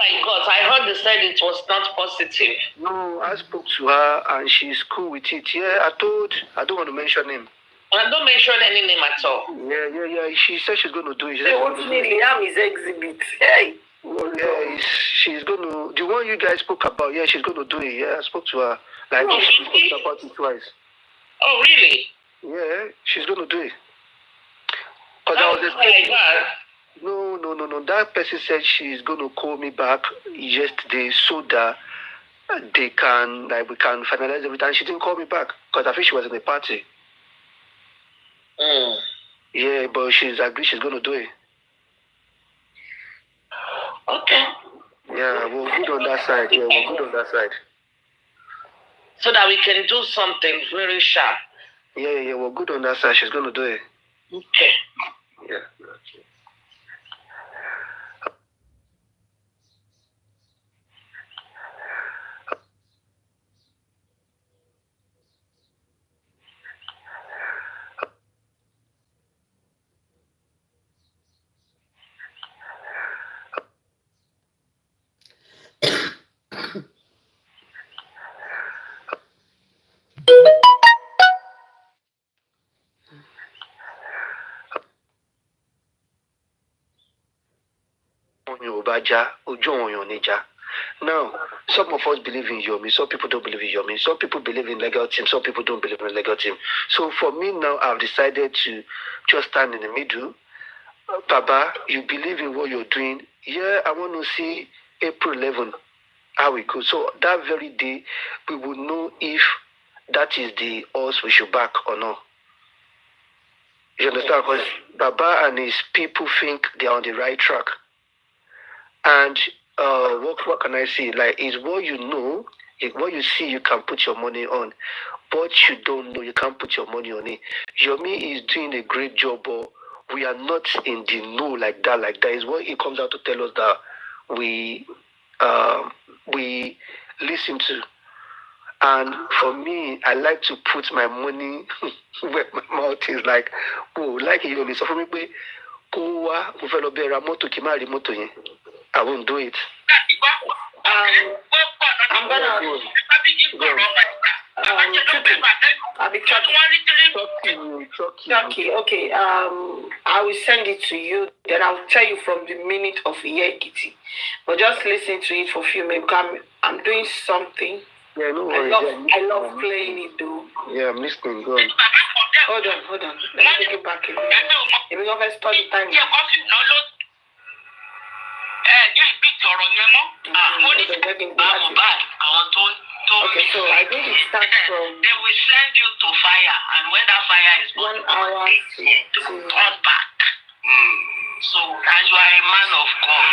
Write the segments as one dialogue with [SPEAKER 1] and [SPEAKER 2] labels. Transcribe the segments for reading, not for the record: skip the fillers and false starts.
[SPEAKER 1] I got. I heard they said it was not positive.
[SPEAKER 2] No, I spoke to her and she's cool with it. Yeah, I don't want to mention him.
[SPEAKER 1] I don't mention any name at all.
[SPEAKER 2] Yeah. She said she's going to do it.
[SPEAKER 3] They want to Liam his exhibit. Hey.
[SPEAKER 2] Yeah, she's going to. The one you guys spoke about, yeah, she's going to do it. Yeah, I spoke to her. Like, she spoke about it twice.
[SPEAKER 1] Oh, really?
[SPEAKER 2] Yeah, she's going to do it. Because
[SPEAKER 1] I was expecting.
[SPEAKER 2] No. That person said she's going to call me back yesterday so that we can finalize everything. She didn't call me back because I think she was in a party. Yeah, but she's agreed she's going to do it.
[SPEAKER 1] Okay.
[SPEAKER 2] Yeah, we're good on that side. Yeah, we're good on that side.
[SPEAKER 1] So that we can do something very sharp.
[SPEAKER 2] Yeah, we're good on that side. She's going to do it.
[SPEAKER 1] Okay.
[SPEAKER 2] Yeah. Now, some of us believe in Yomi, some people don't believe in Yomi. Some people believe in legal team, some people don't believe in legal team. So for me now, I've decided to just stand in the middle. Baba, you believe in what you're doing. Yeah, I want to see April 11, how it goes. So that very day, we will know if that is the horse we should back or not. You understand? Because Baba and his people think they're on the right track. And what can I say? Like, it's what you know, what you see, you can put your money on. What you don't know, you can't put your money on it. Yomi is doing a great job, but we are not in the know like that. Like that is what he comes out to tell us that we listen to. And for me, I like to put my money where my mouth is. Like, oh, like Yomi. So for me, I won't do it.
[SPEAKER 3] I'm gonna okay. I will send it to you. Then I'll tell you from the minute of Yekiti. But just listen to it for a few minutes. I'm doing something.
[SPEAKER 2] Yeah, no
[SPEAKER 3] worries. I love playing it though.
[SPEAKER 2] Yeah, I'm listening. Go on.
[SPEAKER 3] Hold on. Let me take it back. If we go first study time. Okay, so I think it starts from.
[SPEAKER 1] They will send you to fire, and when that fire is
[SPEAKER 3] 1 hour
[SPEAKER 1] to turn back. So, and you are a man of God.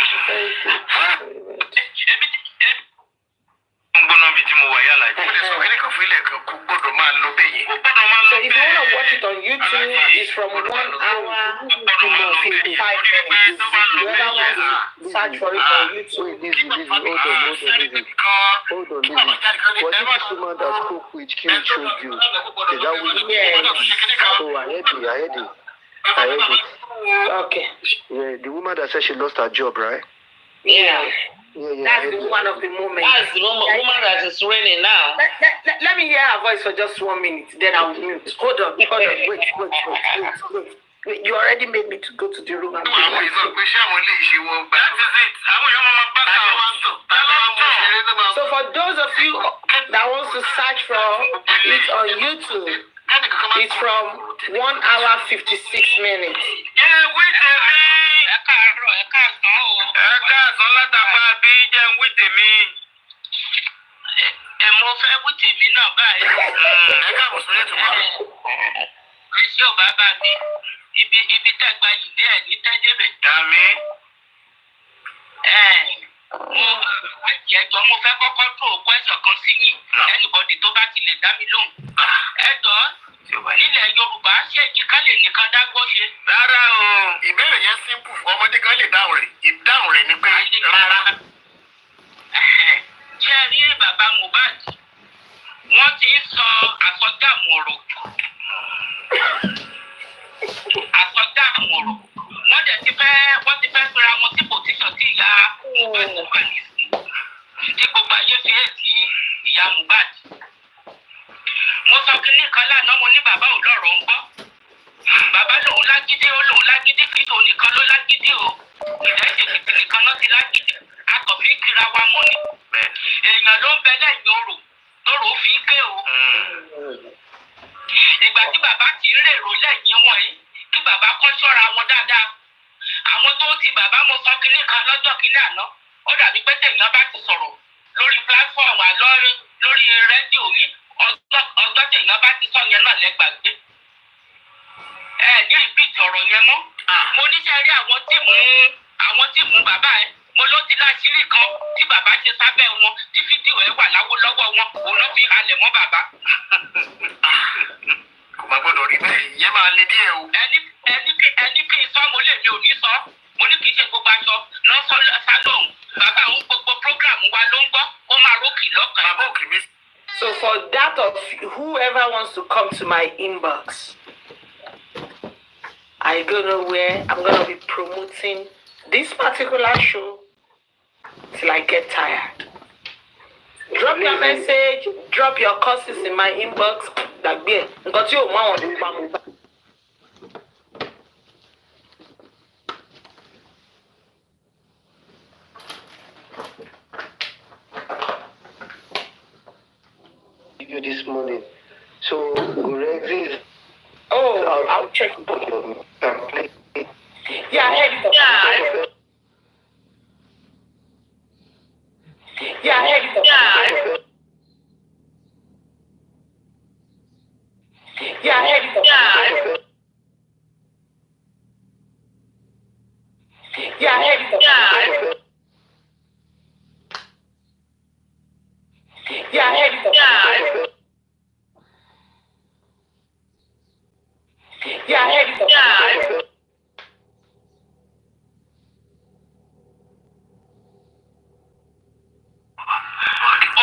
[SPEAKER 3] So if you want to watch it on YouTube, it's from 1 hour to 55 minutes. The other one, search for it on YouTube.
[SPEAKER 2] Hold on. Was it this woman that spoke with Q showed you? Is that what you Oh, I heard it.
[SPEAKER 3] Okay.
[SPEAKER 2] Yeah, the woman that said she lost her job, right?
[SPEAKER 3] Yeah. That's the one of the moment.
[SPEAKER 1] That's the woman that is raining now.
[SPEAKER 3] Let me hear her voice for just 1 minute, then I'll mute. Hold on. Wait. You already made me to go to the room and
[SPEAKER 1] that is it.
[SPEAKER 3] So for those of you that wants to search for it on YouTube, it's from 1 hour 56 minutes.
[SPEAKER 1] Yeah, wait a minute. Mo fẹ́ kọ́kọ́ tó question kan sí yín anybody tó bá ti lè dá mi lóhùn. Nílẹ̀ Yorùbá ṣé kíkà lè nìkan dágbó ṣe? Rárá o. Ìbéèrè yẹn simple fún ọmọdé kan lè dáhùn rẹ̀. Ìdáhùn rẹ̀ ni pé rárá. Ṣé ẹ rí bàbá Mohbad? Wọ́n ti ń sọ àsọdàmọ̀rọ̀. Àsọdàmọ̀rọ̀. Wọ́n wọ́n ti fẹ́ pera wọn sí pòtíṣàn tí ìyá Mohbad wà nísìnyí tí gbogbo ayé fi èsì ìyá Mohbad. Mo sọ kínní kan lánàá, mo ní bàbá ò lọ́rọ̀ ń gbọ́. Bàbá lòun lágídí, ó lòun lágídí, kì í ṣe òun nìkan ló lágídí o. Ìrẹsì kìtì nìkan náà ti lágídí. Akọ̀fí kíra wa mọ́ ni. Èèyàn ló ń bẹ lẹ́yìn orò tóró fi ń gbé o. Ìgbà tí bàbá ti ń rèrò lẹ́yìn wọn yìí, kí bàbá kọ́ ṣọ́ra wọn dáadáa. Àwọn tó ti bàbá mo sọ kínní kan lọ́jọ́ kínní àná, ó dàbí pé tèèyàn bá ti sọ̀rọ̀ lórí pílátífọ̀mù àlọ́rin lórí rédíò yìí, ọjọ́ tèèyàn bá ti sọ yẹn náà lẹ́gbàgbé. Ní ìbíìtì ọ̀rọ̀ yẹn mọ́. Mo níṣẹ́ rí àwọn tíìmù bàbá ẹ̀, mo ló ti láṣìírí kan tí bàbá ṣe sábẹ́ wọn tí fídíò ẹ̀ wà lọ́wọ́ wọn, òun ló fi halẹ̀ mọ́ bàbá.
[SPEAKER 2] Kò má gbọ́dọ̀ rí bẹ́ẹ̀, ìyẹn máa le díẹ̀ o.
[SPEAKER 1] Ẹni kí n sọ mo lè mi ò ní sọ, mo ní kì í ṣe gbogbo aṣọ náà sọ sálóhùn. Bàbá òun gbogbo prógráàmù wa ló ń gbọ́, ó máa rókì lọ́kàn.
[SPEAKER 2] Bàbá òkè mi.
[SPEAKER 3] So for that of whoever wants to come to my inbox, I don't know where I'm gonna be promoting this particular show till I get tired. Drop your message, drop your curses in my inbox. Dàgbé ẹ̀, nǹkan tí ò mọ àwọn tó pa Mohbad.
[SPEAKER 2] You this morning. So Rex,
[SPEAKER 3] I'll check. Yeah, I heard it. Yeah, I heard it. Yeah, I heard it. Yeah, I heard it. Yeah, I heard it. Yeah, I heard it. Yeah, I heard it.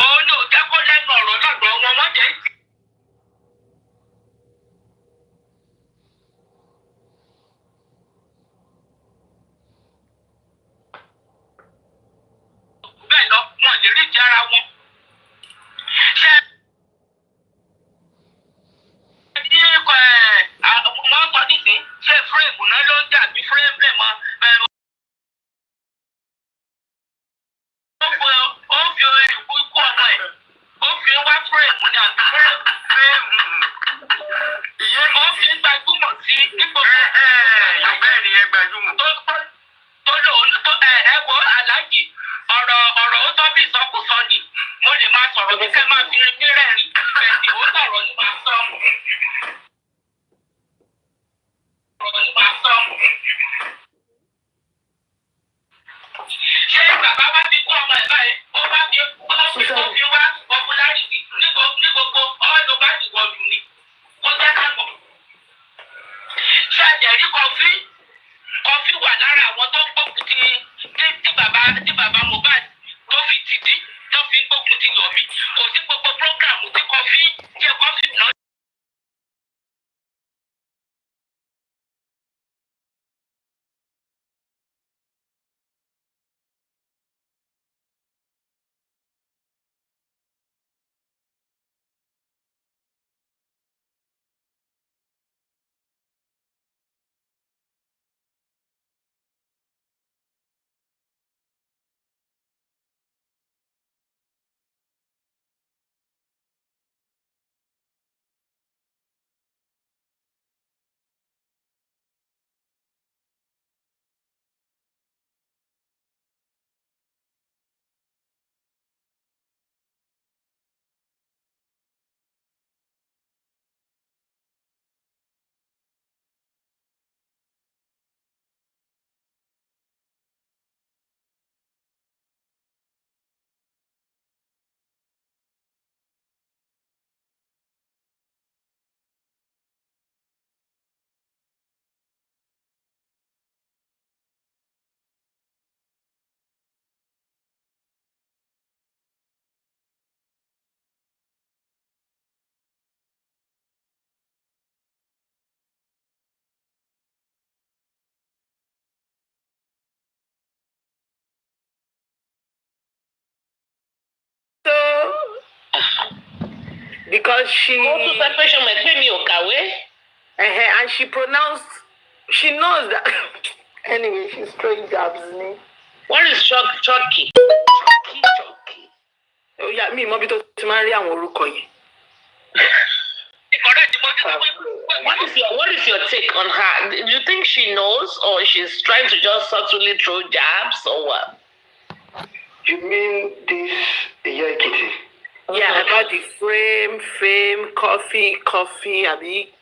[SPEAKER 1] Oh no, jákọ́ lẹ́nu ọ̀rọ̀ lọ́dọ̀ wọn, wọ́n jẹ́ ìsìn. Bẹ́ẹ̀ lọ, wọn lè rí ìjà ara wọn. Ṣé wọ́n sọ nísìn, ṣé fúrèmù náà ló ń jà bí fúrèmù lè mọ bẹ́ẹ̀ ó fi ikú ọmọ ẹ̀, ó fi wá fúrèmù ní àti fúrèmù. Ó fi gbajúmọ̀ sí nípò
[SPEAKER 2] bẹ́ẹ̀ ni ẹ gbajúmọ̀.
[SPEAKER 1] tó lòun ẹ wo aláàjì ọ̀rọ̀ ó tọ́ bí ìsọkúsọ ni. Mo lè máa sọ̀rọ̀ bí kẹ́ máa fi rí rẹ́rìn-ín, bẹ̀sì ó sọ̀rọ̀ ní máa sọ. Ṣé bàbá wá fi kú ọmọ ẹ̀ báyìí? Ó fi wá popularity ní gbogbo all over the world ni. Ó jẹ́ ká mọ̀. Ṣé àjẹ̀rí kọfí wà lára àwọn tó ń gbógun tí bàbá Mohbad tó fi tìdí tó fi ń gbógun ti Yomi? Kò sí gbogbo program tí kọfí náà.
[SPEAKER 3] because she. And she pronounced. She knows that. Anyway, she's throwing jabs me.
[SPEAKER 1] What is Chucky?
[SPEAKER 3] Chucky. Oh yeah, me, mommy to marry and Orukoye.
[SPEAKER 1] What is your take on her? Do you think she knows, or she's trying to just subtly throw jabs, or what?
[SPEAKER 2] You mean this Kitty?
[SPEAKER 3] Yeah, about the fame, coffee, Abi.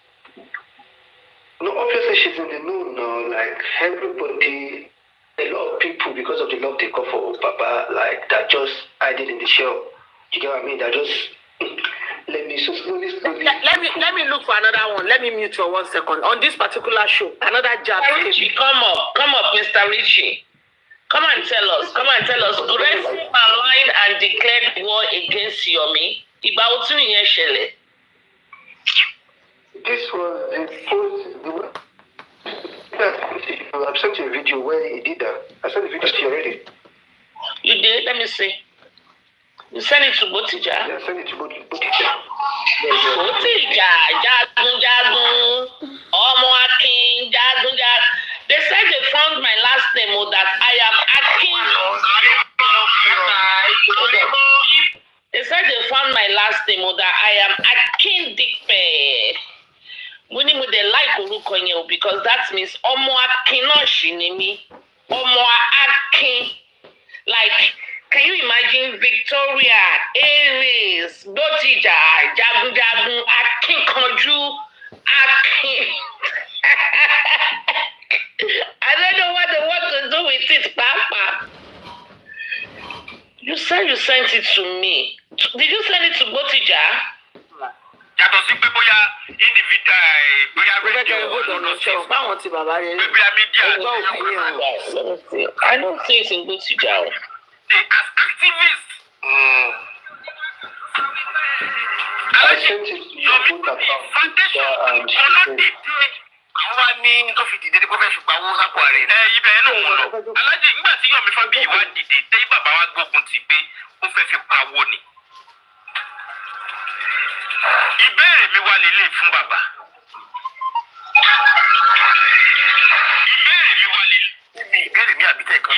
[SPEAKER 2] No, obviously she's in the know now. Like everybody, a lot of people, because of the love they got for Papa, like that just hiding in the shell. You get what I mean? That just let me slowly.
[SPEAKER 3] Let me look for another one. Let me mute for 1 second. On this particular show, another jab.
[SPEAKER 1] Richie, come up, Mr. Richie. Come and tell us. Grace aligned and declared war against Yomi.
[SPEAKER 2] This was the post. I've sent you a video where he did that. I sent the video to you already.
[SPEAKER 1] You did? Let me see. You sent it to Botija?
[SPEAKER 2] Yeah, I sent it to Botija.
[SPEAKER 1] Botija, Jagun, Omoakin, Jagun. They said they found my last name, or that I am Akin. They said they found my last name, or that I am Akin Dikpe. Meaning with the like Orukonye, because that means Omoakin no Shinemi. Omoakin. Like, can you imagine Victoria, Aries, Botija, Jagun, Akin Konju, Akin. I don't know what they want to do with it, Papa. You said you sent it to me. Did you send it to Botija?
[SPEAKER 4] Yàtọ̀ sí pé bóyá individual bóyá
[SPEAKER 3] rédíò báwọn ti bàbá rẹ
[SPEAKER 1] I don't think it's in Botija.
[SPEAKER 4] They as activists.
[SPEAKER 2] I sent it to your book account.
[SPEAKER 4] Àwọn ní tó fi dìde kó fẹ́ fi pa owó sápò rẹ̀. Ibẹ̀ náà wọ́n lọ. Alájì nígbà tí Yomi Fabiyi wá dìde tẹ́ bàbá wa gbógun ti pé ó fẹ́ fi pa owó ni. Ìbéèrè mi wà lélẹ̀ fún bàbá. Ìbéèrè mi àbí tẹ̀ kan.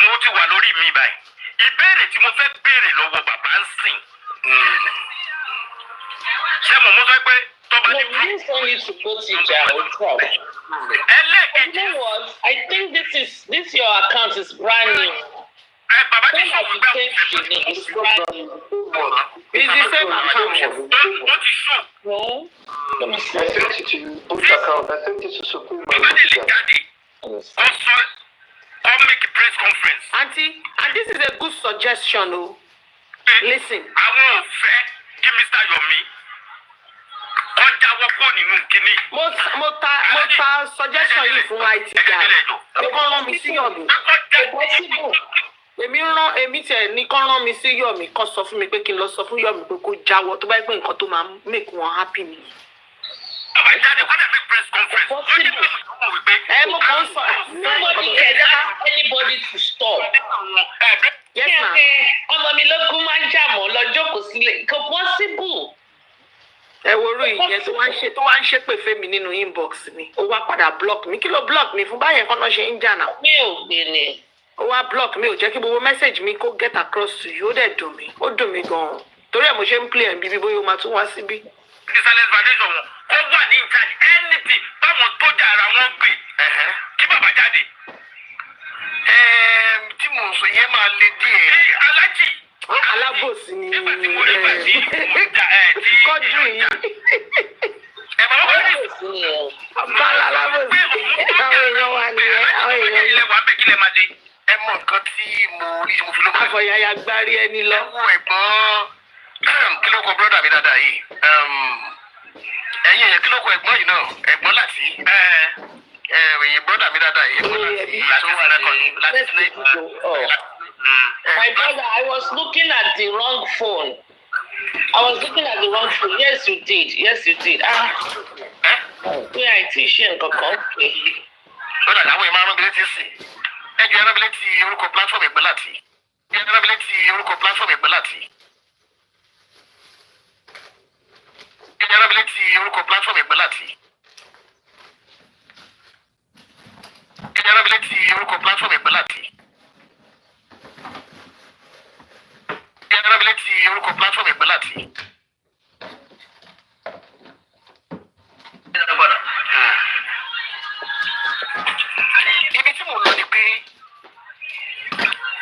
[SPEAKER 4] Mo ti wà lórí mi báyìí. Ìbéèrè tí mo fẹ́ béèrè lọ́wọ́ bàbá ń sìn. Ṣé mo sọ pé tọ́ba ní fún?
[SPEAKER 1] You send it to Botija or Trump. You know what? I think this your account is brand new.
[SPEAKER 4] Bàbá ti sọ
[SPEAKER 1] wípé it's brand new.
[SPEAKER 3] It's the same account.
[SPEAKER 4] Ó ti sọ.
[SPEAKER 1] No? Let me see.
[SPEAKER 2] I sent it to your book account. I sent it to Supreme.
[SPEAKER 4] Bàbá lè jáde. Also, I'll make a press conference.
[SPEAKER 3] Aunty, and this is a good suggestion, oh. Listen.
[SPEAKER 4] Àwọn ò fẹ́ kí Mr. Yomi ọjà wọ́pọ̀ nínú kínní.
[SPEAKER 3] Mo ta suggestion yìí fún IT guy. Ẹ kọ́ rán mi sí Yomi. Èmi tẹ̀ ní kọ́ rán mi sí Yomi kọ́ sọ fún mi pé kí n lọ sọ fún Yomi pé kó jáwọ́ tó bá yẹ pé nǹkan tó máa make wọn happy ni.
[SPEAKER 4] Àbájáde wọ́n dẹ̀ make press conference. Ó jẹ́ pé mo wí pé.
[SPEAKER 3] Mo kàn sọ.
[SPEAKER 1] Nobody can ask anybody to stop.
[SPEAKER 3] Yes, ma'am.
[SPEAKER 1] Ọmọ mi lógún máa ń jà mọ́ lọ́jọ́ kò sílẹ̀. Kò possible.
[SPEAKER 3] Ẹ wo orú ìyẹn tó wá ń ṣépè fẹ́mi nínú inbox mi. Ó wá padà block mi. Kí ló block mi fún báyẹn kọ́nà ṣe ń jà náà?
[SPEAKER 1] Mi ò gbé ni.
[SPEAKER 3] Ó wá block mi ò jẹ́ kí gbogbo message mi kó get across to you. Ó dẹ̀ dùn mí. Ó dùn mí gan-an. Torí ẹ̀ mo ṣe ń play ẹ̀ bíbí bóyá o máa tún wá síbí.
[SPEAKER 4] Ìsàlẹ̀ foundation wọn ó wà ní ìjáde anything báwọn tó jà ara wọn gbé kí bàbá jáde. Tí mò ń sọ yẹn máa le díẹ̀. Alájì.
[SPEAKER 3] Alábòsí ni
[SPEAKER 4] kọ́jú
[SPEAKER 3] yìí. Bàbá alábòsí àwọn èèyàn wà nìyẹn. Àwọn èèyàn
[SPEAKER 4] ilé wa ń bẹ̀ kí lè máa dé. Ẹ mọ nǹkan tí mo rí mo fi ló máa.
[SPEAKER 3] Àfọ̀yàyà gbárí ẹni lọ.
[SPEAKER 4] Ẹ̀gbọ́n kí ló kọ bọ́dà mi dáadáa yìí? Ẹ̀yin kí ló kọ ẹ̀gbọ́n yìí náà? Ẹ̀gbọ́n láti. Ẹ̀yin bọ́dà mi dáadáa yìí.
[SPEAKER 1] My brother, I was looking at the wrong phone. Yes, you did. Pé àìtí ṣe nǹkan kan pé.
[SPEAKER 4] Bọ́dà àwọn èèyàn máa ń rán mi létí sí. Ẹjọ́ ẹran mi létí orúkọ platform ẹ̀gbọ́n láti. Ẹ̀rọ mi létí orúkọ platform ẹ̀gbẹ́ láti. Ẹ̀rọ mi létí orúkọ platform ẹ̀gbẹ́ láti. Ẹ̀rọ mi létí orúkọ platform ẹ̀gbẹ́ láti. Ibi tí mo lọ ni pé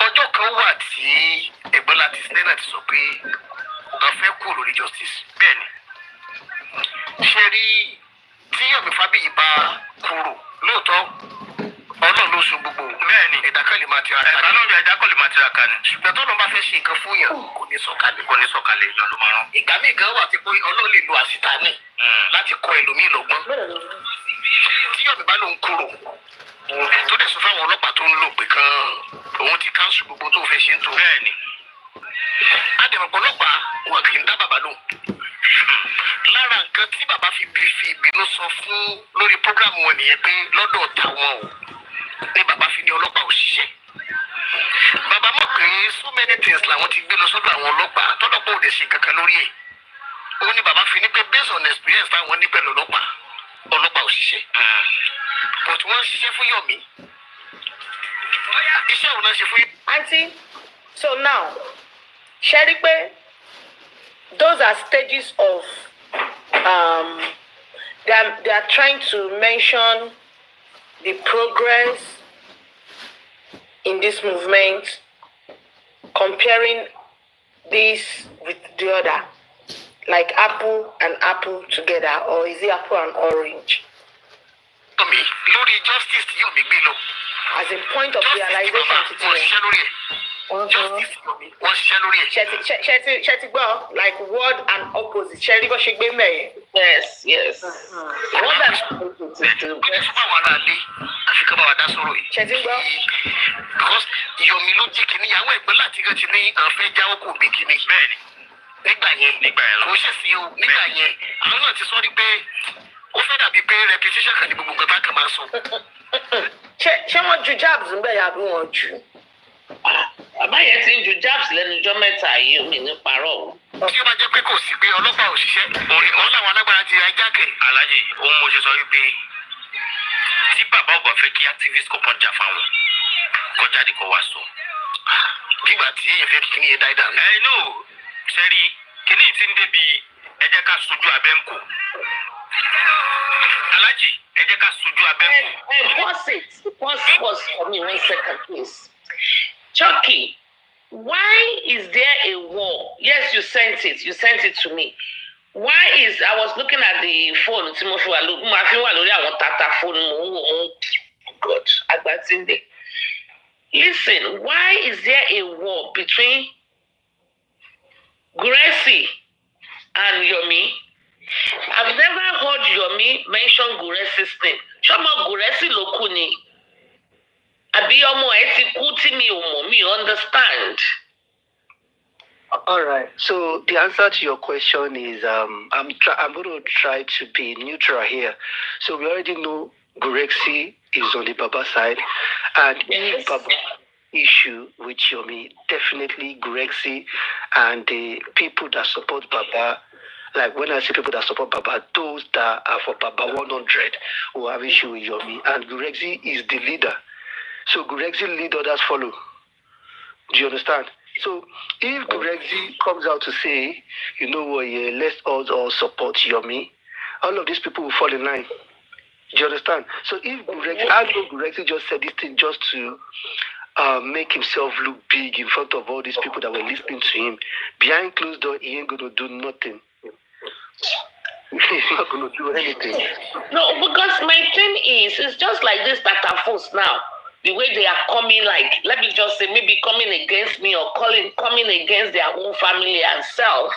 [SPEAKER 4] ọjọ́ kan wà tí ẹ̀gbọ́n láti sinẹ́nà ti sọ pé wọ́n fẹ́ kú lórí justice. Bẹ́ẹ̀ni ṣe rí tí Yomi Fabiyi bá kúrò lóòótọ́ ọlọ́run ló sun gbogbo. Bẹ́ẹ̀ni ẹ̀dá kan lè máa tiraka ni. Ẹ̀dá kan lè máa tiraka ni. ṣùgbọ́n tọ́lọ́ bá fẹ́ ṣe nǹkan fún yàn kò ní sọ̀kalẹ̀. Kò ní sọ̀kalẹ̀ èèyàn ló máa rán. Ìgbà míì gan wà tí pé ọlọ́run lè lo àṣìtánì láti kọ ẹlòmíì lọ́gbọ́n. Tí Yomi bá lóun kúrò tó dẹ̀ sọ fáwọn ọlọ́pàá tó ń lò pé kan òun ti káńsù gbogbo tó fẹ́ ṣe ń tó. Bẹ́ẹ̀ni àdèmọ̀pọ̀ ọlọ́pàá wọn kì í dá bàbá lóhùn. Lára nǹkan tí bàbá fi ìbínú sọ fún lórí prógrámù wọn nìyẹn pé lọ́dọ̀ tàwọn o ní bàbá fi ní ọlọ́pàá òṣìṣẹ́. Bàbá mọ̀ pé so many things làwọn ti gbé lọ sọ́dọ̀ àwọn ọlọ́pàá tọ́lọ́pàá ò lè ṣe kankan lórí ẹ̀. Ó ní bàbá fi ní pé based on experience táwọn ní pẹ̀lú ọlọ́pàá òṣìṣẹ́. But wọ́n ń ṣiṣẹ́ fún Yomi. Iṣẹ́ òun náà ṣe fún Yomi.
[SPEAKER 3] Aunty, so now ṣẹ́rí pé those are stages of they are trying to mention the progress in this movement, comparing this with the other, like apple and apple together, or is it apple and orange?
[SPEAKER 4] Yomi lórí justice tí Yomi gbé lọ.
[SPEAKER 3] As a point of realization to
[SPEAKER 4] wọ́n ṣiṣẹ́ lórí ẹ̀. Justice Yomi wọ́n ṣiṣẹ́ lórí ẹ̀.
[SPEAKER 3] Ṣe ti gbọ́ like word and opposite ṣe rí bó ṣe gbé mẹ́yẹn.
[SPEAKER 5] Yes. What that opposite to
[SPEAKER 4] Ó ní fún àwọn ará ilé àfi ká bá wa dá sọ̀rọ̀ yìí.
[SPEAKER 3] Ṣe ti gbọ́.
[SPEAKER 4] Because Yomi ló jí kìíní àwọn ẹgbẹ́ láti gan ti ní àwọn fẹ́ jáwọ́ kò bí kìíní. Bẹ́ẹ̀ni nígbà yẹn kò ṣe sí o nígbà yẹn àwọn náà ti sọ ní pé ó fẹ́ dàbí pé repetition kan ní gbogbo nǹkan tá a kàn máa sọ.
[SPEAKER 3] Ṣé wọ́n ju jabs ń bẹ̀ yà bí wọ́n jù?
[SPEAKER 5] bàbá yẹn ti ń ju jabs lẹ́nu ọjọ́ mẹ́ta yìí omi ní parọ́ o.
[SPEAKER 4] Tí ó bá jẹ́ pé kò sí pé ọlọ́pàá òṣìṣẹ́ òun làwọn alágbára ti ajákè. Alájì ohun mo ṣe sọ wípé tí bàbá ọba fẹ́ kí activist kọ̀ọ̀kan jà fáwọn kọjá ní kò wá sọ. Nígbà tí èèyàn fẹ́ kí ni yẹn dáadáa. No sẹ́rí kìíní ti ń débi ẹ jẹ́ ká sojú abẹ́ ń kò. Alájì ẹ jẹ́ ká sojú abẹ́ ń kò.
[SPEAKER 5] Pause for me 1 second please. Chucky, why is there a war? Yes, you sent it to me. Why is I was looking at the phone tí mo fi wà lórí àwọn tata phone mo God Agbatinde. Listen, why is there a war between Gracie and Yomi? I've never heard Yomi mention Guresi's name. Ṣọmọ Guresi ló kú ni. Àbí ọmọ ẹ ti kú tí mi ò mọ̀, mi understand.
[SPEAKER 2] All right. So the answer to your question is I'm going to try to be neutral here. So we already know Gurexi is on the Baba side, and if Baba issue with Yomi, definitely Gurexi and the people that support Baba. Like when I say people that support Baba, those that are for Baba 100 who have issue with Yomi, and Gurexi is the leader. So Gurexi lead, others follow. Do you understand? So if Gurexi comes out to say, you know what, yeah, let's all support Yomi, all of these people will fall in line. Do you understand? So if Gurexi, I know Gurexi just said this thing just to make himself look big in front of all these people that were listening to him. Behind closed door, he ain't going to do nothing. He's not going to do anything.
[SPEAKER 5] No, because my thing is, it's just like this that are forced now. The way they are coming, like, let me just say, maybe coming against me or coming against their own family and self,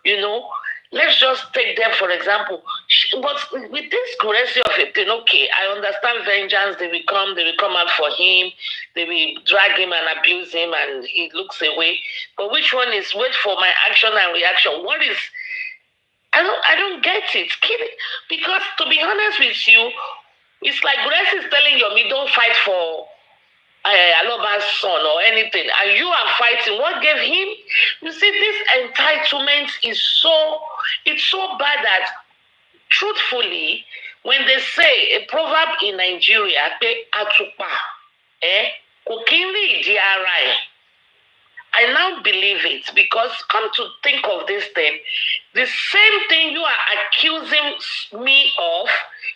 [SPEAKER 5] you know. Let's just take them, for example. But with this currency of it, okay, I understand vengeance. They will come out for him. They will drag him and abuse him, and he looks away. But which one is wait for my action and reaction? What is? I don't get it. Because to be honest with you, it's like Grace is telling Yomi, don't fight for Aloba's son or anything, and you are fighting. What gave him? You see, this entitlement is so It's so bad that, truthfully, when they say a proverb in Nigeria, I now believe it, because come to think of this thing, the same thing you are accusing me of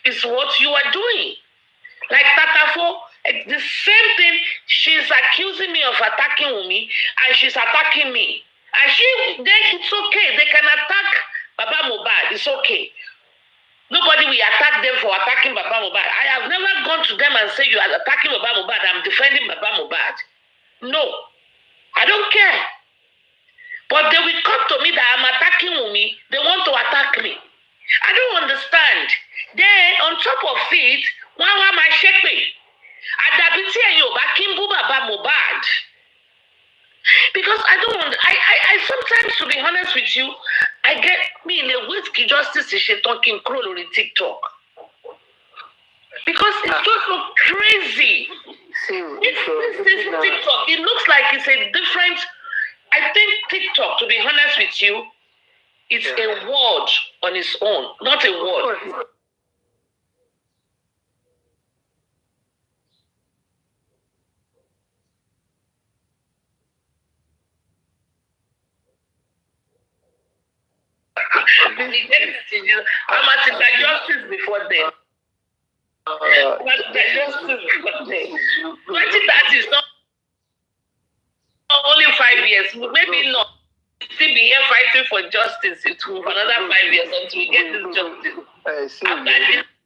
[SPEAKER 5] is what you are doing. Like Tatafo, the same thing, she's accusing me of attacking Wunmi, and she's attacking me. And it's okay, they can attack Baba Mohbad, it's okay. Nobody will attack them for attacking Baba Mohbad. I have never gone to them and said you are attacking Baba Mohbad, I'm defending Baba Mohbad. No, I don't care. But they will come to me that I'm attacking Wunmi, they want to attack me. I don't understand. Then, on top of it, why my shepe? Adabiti and Yoba Kimbu Baba Mohbad. Because I sometimes, to be honest with you, I get me in a whiskey justice is talking cruel on TikTok. Because it's just so crazy. This TikTok, it looks like it's a different. I think TikTok, to be honest with you, it's a word on its own, not a word. I'm at the justice before them. Justice before them. 2030 is not only 5 years, maybe not. Still be here fighting for justice for another 5 years until we get this justice. After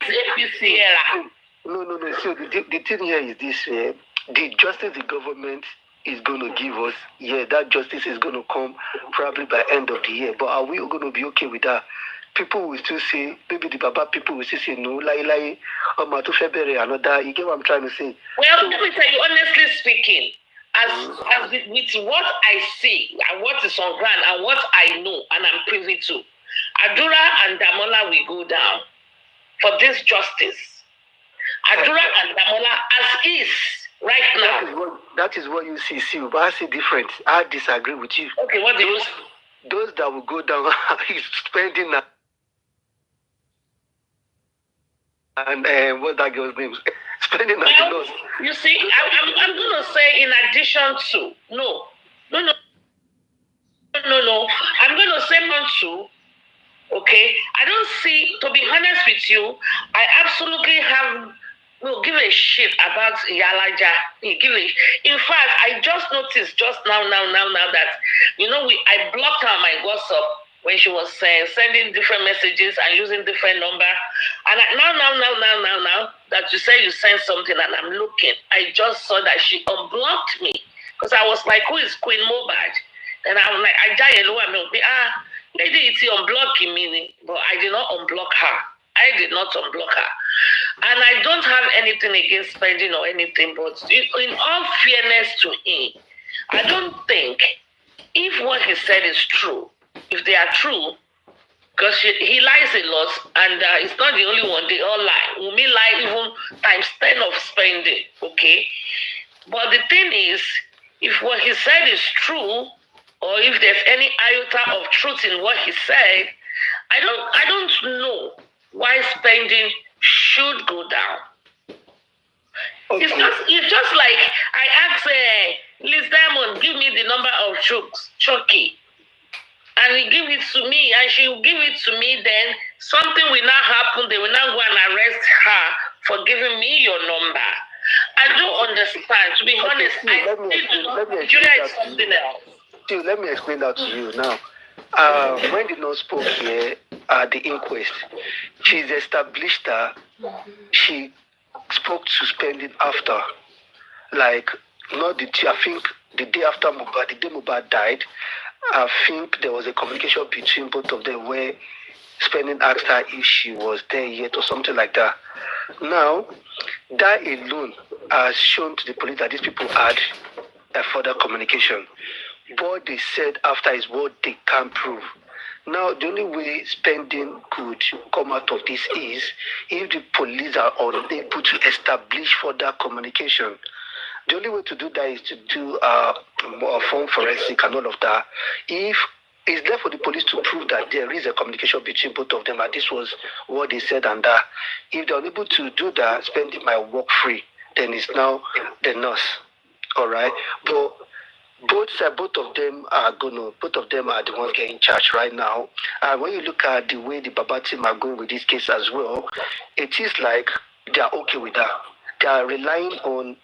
[SPEAKER 5] this APC era.
[SPEAKER 2] No. So the thing here is this: the justice the government is going to give us, that justice is going to come probably by end of the year. But are we going to be okay with that? People will still say, maybe the Baba people will still say, no, lie, another. You get what I'm trying to say?
[SPEAKER 5] Well, let me tell you, honestly speaking, as with what I see and what is on ground and what I know and I'm privy to, Adura and Damola will go down for this justice. Adura and Damola as is. Right now.
[SPEAKER 2] That is what you see, but I see different. I disagree with you.
[SPEAKER 5] Okay, what do you see?
[SPEAKER 2] Those that will go down is spending and what's that girl's name? Spending
[SPEAKER 5] well, you see, I'm going to say in addition to, no. I'm going to say not to, okay? I don't see, to be honest with you, I absolutely will give a shit about Yalaja. In fact, I just noticed just now that, I blocked her on my WhatsApp when she was sending different messages and using different number. And now that you say you sent something and I'm looking, I just saw that she unblocked me. Because I was like, who is Queen Mohbad? And I'm like, lady, it's unblocking me. But I did not unblock her. And I don't have anything against spending or anything, but in all fairness to him, I don't think if what he said is true, if they are true, because he lies a lot, and it's not the only one, they all lie. Wunmi lie even times 10 of spending, okay? But the thing is, if what he said is true, or if there's any iota of truth in what he said, I don't know why spending should go down. Okay. It's just like I asked Liz Diamond, give me the number of Chucky. And he give it to me, and she will give it to me, then something will not happen. They will not go and arrest her for giving me your number. I don't understand. To be honest, Nigeria is something else.
[SPEAKER 2] Let me explain that to you now. When the nurse spoke here at the inquest, she's established that she spoke to spending after, like, not the I think the day after Mohbad, the day Mohbad died, I think there was a communication between both of them where spending asked her if she was there yet or something like that. Now, that alone has shown to the police that these people had a further communication. But they said after is what they can't prove. Now, the only way spending could come out of this is if the police are unable to establish further communication. The only way to do that is to do a phone forensic and all of that. If It's left for the police to prove that there is a communication between both of them, and this was what they said and that. If they're unable to do that, spending my work free, then it's now the nurse. All right? But both of them are the ones getting charged right now. And when you look at the way the Baba team are going with this case as well, it is like they are okay with that. They are relying on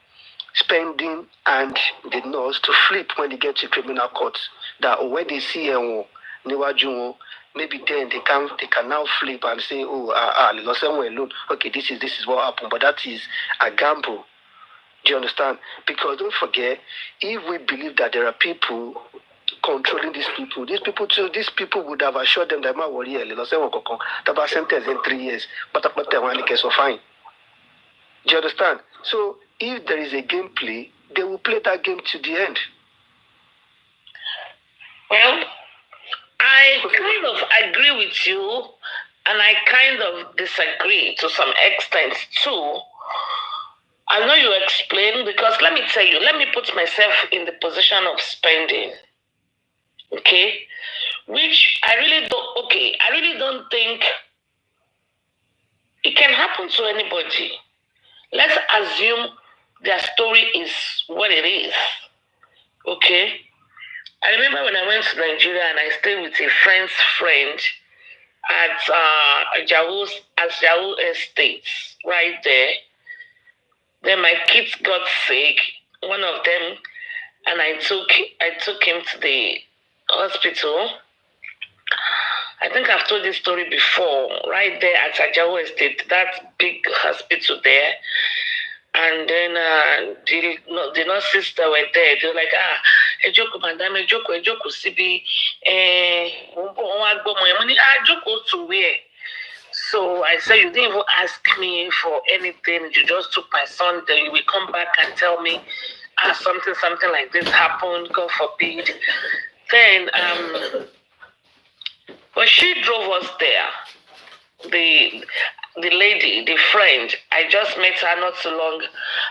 [SPEAKER 2] spending and the nurse to flip when they get to criminal court. That when they see maybe then they can now flip and say, alone. Okay, this is what happened. But that is a gamble. Do you understand? Because don't forget, if we believe that there are people controlling these people would have assured them that about sentence in 3 years, but so fine. Do you understand? So if there is a gameplay, they will play that game to the end.
[SPEAKER 5] Well, I kind of agree with you, and I kind of disagree to some extent too. I know you explain, because let me tell you, let me put myself in the position of spending. Okay? Which I really don't think it can happen to anybody. Let's assume their story is what it is. Okay? I remember when I went to Nigeria and I stayed with a friend's friend at Jawu Estates, right there. Then my kids got sick, one of them, and I took him to the hospital. I think I've told this story before, right there at Ajawo Estate, that big hospital there. And then the nurses that were there, they were like, Ejoko, madam, Ejoko, Sibi, Ejoko to where? So I said, you didn't even ask me for anything. You just took my son. Then you will come back and tell me something like this happened. God forbid. Then, but she drove us there. The lady, the friend, I just met her not so long.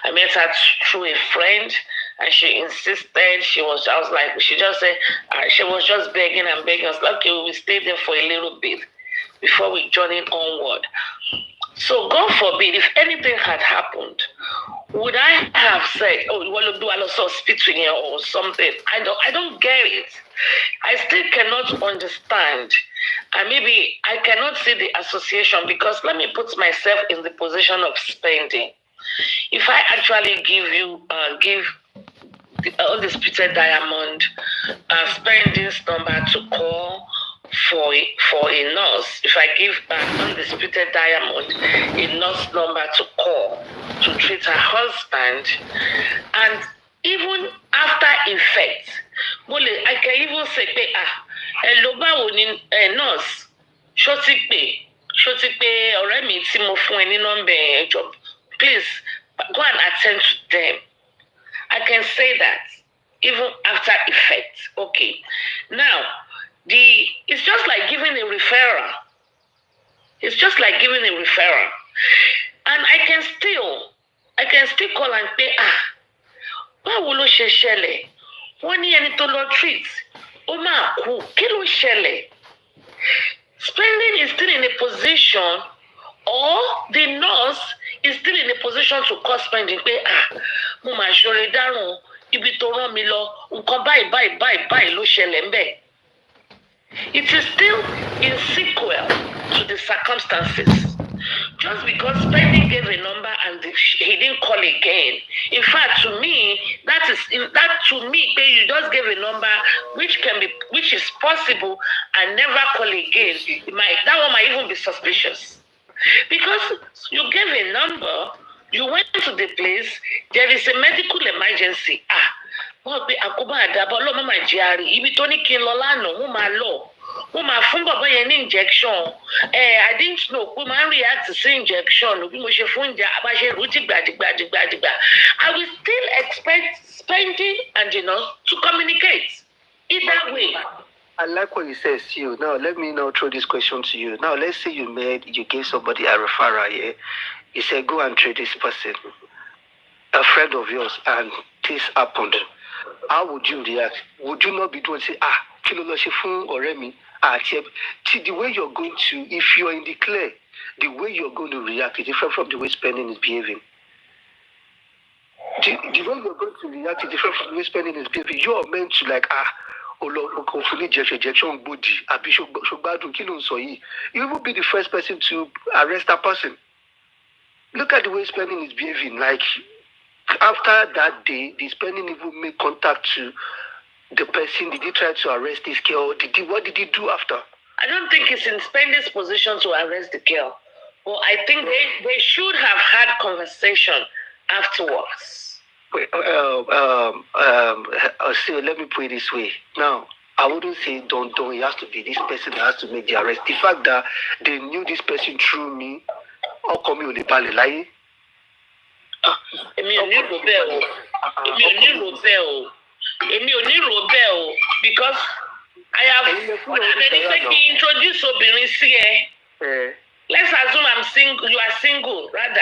[SPEAKER 5] I met her through a friend, and she insisted. She was just begging and begging. I was like, okay, we will stay there for a little bit before we journey onward. So God forbid, if anything had happened, would I have said, oh, you want to do a lot of spitting here or something? I don't get it. I still cannot understand. And maybe I cannot see the association, because let me put myself in the position of spending. If I actually give the undisputed diamond spending's number to call for a nurse, if I give undisputed diamond a nurse number to call to treat her husband, and even after effect, I can even say, hello, báwo ni nurse, ṣó ti pé ọ̀rẹ́ mi tí mo fún ẹ ní nọ́mbà job, please go and attend to them. I can say that even after effect. Okay. Now, it's just like giving a referral. It's just like giving a referral. And I can still call and say, báwo ló ṣe ṣẹlẹ̀? Wọ́n ní ẹni tó lọ treat, ó máa kú, kí ló ṣẹlẹ̀? Spending is still in a position, or the nurse is still in a position to call spending pé mo máa ṣoore dárùn, ibi tó rán mi lọ, nǹkan báyìí ló ṣẹlẹ̀ ńbẹ̀. It is still in sequel to the circumstances. Just because spending gave a number and he didn't call again. In fact, to me, you just gave a number which is possible and never call again. That one might even be suspicious. Because you gave a number, you went to the place, there is a medical emergency. Wọ́n pe àkóbá àdàbọ̀ ọlọ́mọ máa jẹ́ àrí ibi tó ní kí n lọ lánàá wọ́n máa lọ. Wọ́n máa fún bàbá yẹn ní injection. I didn't know pé máa ń react sí injection bí mo ṣe fún ìjà àbáṣe rú dìgbà. I will still expect spending and to communicate. Either way.
[SPEAKER 2] I like what you said, Sue. Now, let me now throw this question to you. Now, let's say you gave somebody a referral here. You said, go and treat this person, a friend of yours, and this happened. How would you react? Would you not be doing say, kí ló lọ ṣe fún ọ̀rẹ́ mi àti the way you're going to, if you're in the clear, the way you're going to react is different from the way Spending is behaving. The way you're going to react is different from the way Spending is behaving. You're meant to like injection body. You will be the first person to arrest that person. Look at the way Spending is behaving. Like after that day, the Spending even made contact to the person. Did he try to arrest this girl? What did he do after?
[SPEAKER 5] I don't think it's in Spending's position to arrest the girl. Well, I think they should have had conversation afterwards.
[SPEAKER 2] Wait, so let me put it this way. Now, I wouldn't say don't. It has to be this person that has to make the arrest. The fact that they knew this person through me, how come you only ballet lie?
[SPEAKER 5] Èmi ò ní rò bẹ́ẹ̀ o, because I have introduce obìnrin sí ẹ. Let's assume I'm single, you are single, rather.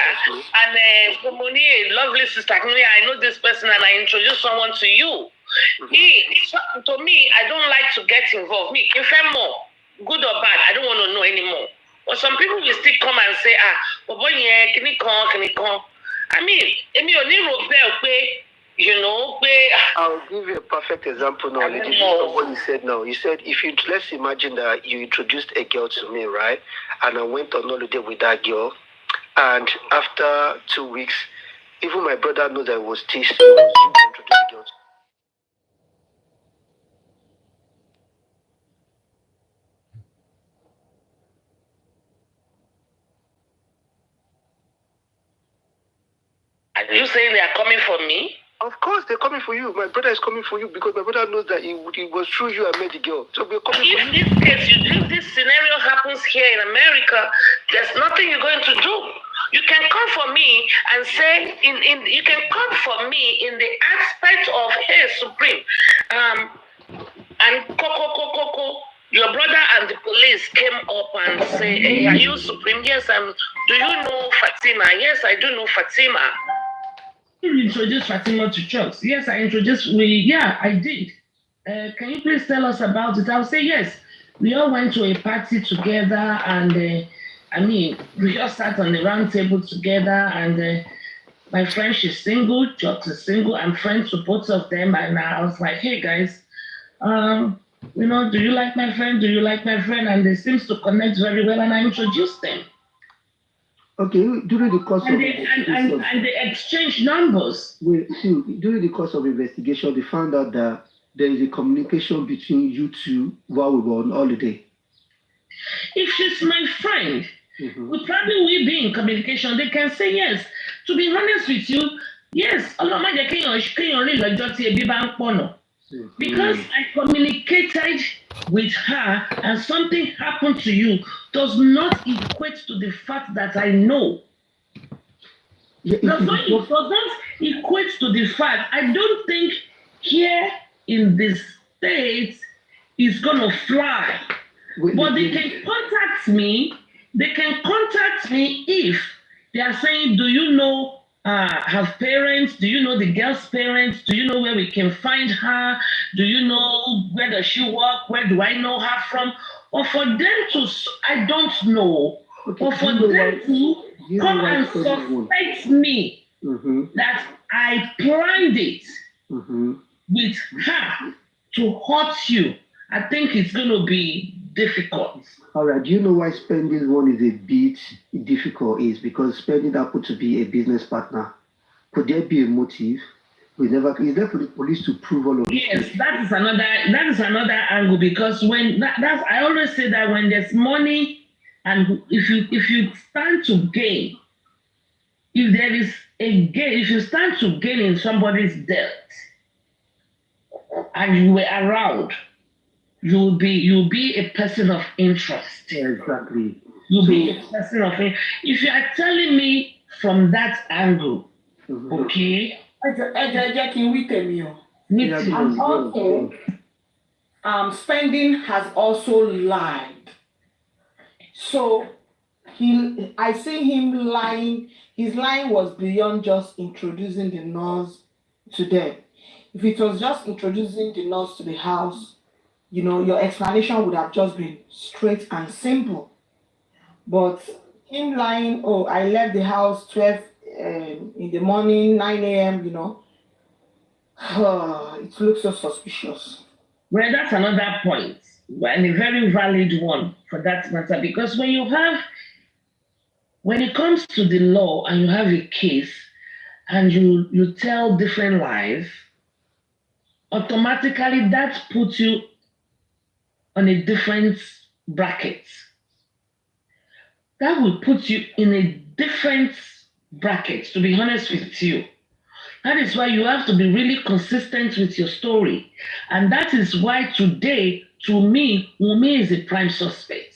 [SPEAKER 5] And Moni, a lovely sister, I know this person and I introduce someone to you. To me, I don't like to get involved. Me, if I'm more, good or bad, I don't want to know anymore. But some people will still come and say, can you come? I mean,
[SPEAKER 2] I'll give you a perfect example now. Lady, of what you said now. You said let's imagine that you introduced a girl to me, right? And I went on holiday with that girl. And after 2 weeks, even my brother knows that it was still you that introduced the girl to.
[SPEAKER 5] Are you saying they are coming for me?
[SPEAKER 2] Of course, they're coming for you. My brother is coming for you because my brother knows that it was through you I met the girl. So we're coming for you.
[SPEAKER 5] If this scenario happens here in America, there's nothing you're going to do. You can come for me and say, you can come for me in the aspect of, hey, Supreme, and Coco, your brother and the police came up and say, hey, are you Supreme? Yes, do you know Fatima? Yes, I do know Fatima. You introduced Fatima to church. Yes, I introduced. I did. Can you please tell us about it? I'll say yes. We all went to a party together, and we all sat on the round table together. And my friend, she's single. George is single. I'm friends with both of them. And I was like, hey guys, do you like my friend? Do you like my friend? And they seems to connect very well. And I introduced them.
[SPEAKER 2] Okay, during the course of
[SPEAKER 5] investigation, and they exchange numbers.
[SPEAKER 2] During the course of investigation, they found out that there is a communication between you two while we were on holiday.
[SPEAKER 5] If she's my friend, we probably will be in communication. They can say yes. To be honest with you, yes. Because I communicated with her and something happened to you does not equate to the fact that I know. It does not equate to the fact. I don't think here in this state is going to fly. But they can contact me. They can contact me if they are saying, do you know her parents? Do you know the girl's parents? Do you know where we can find her? Do you know where does she work? Where do I know her from? Or for them to, I don't know. Okay, or for them to come and suspect me that I planned it with her to hurt you. I think it's going to be difficult.
[SPEAKER 2] All right. Do you know why Spending one is a bit difficult? Is because Spending happened to be a business partner. Could there be a motive? Is there for the police to prove all of this?
[SPEAKER 5] Yes, that is another angle, because I always say that when there's money and if you stand to gain, if there is a gain, if you stand to gain in somebody's debt and you were around, you'll be a person of interest.
[SPEAKER 2] Yeah, exactly.
[SPEAKER 5] You'll be a person of interest. If you are telling me from that angle, okay.
[SPEAKER 3] Spending has also lied. So I see him lying. His lying was beyond just introducing the nurse to them. If it was just introducing the nurse to the house, you know, your explanation would have just been straight and simple. But him lying, oh, I left the house 12 in the morning, 9 a.m., you know, it looks so suspicious.
[SPEAKER 5] Well, that's another point, and a very valid one for that matter, because when it comes to the law and you have a case and you tell different lies, automatically that puts you on a different bracket. That will put you in a different bracket, to be honest with you. That is why you have to be really consistent with your story. And that is why today, to me, Wunmi is a prime suspect.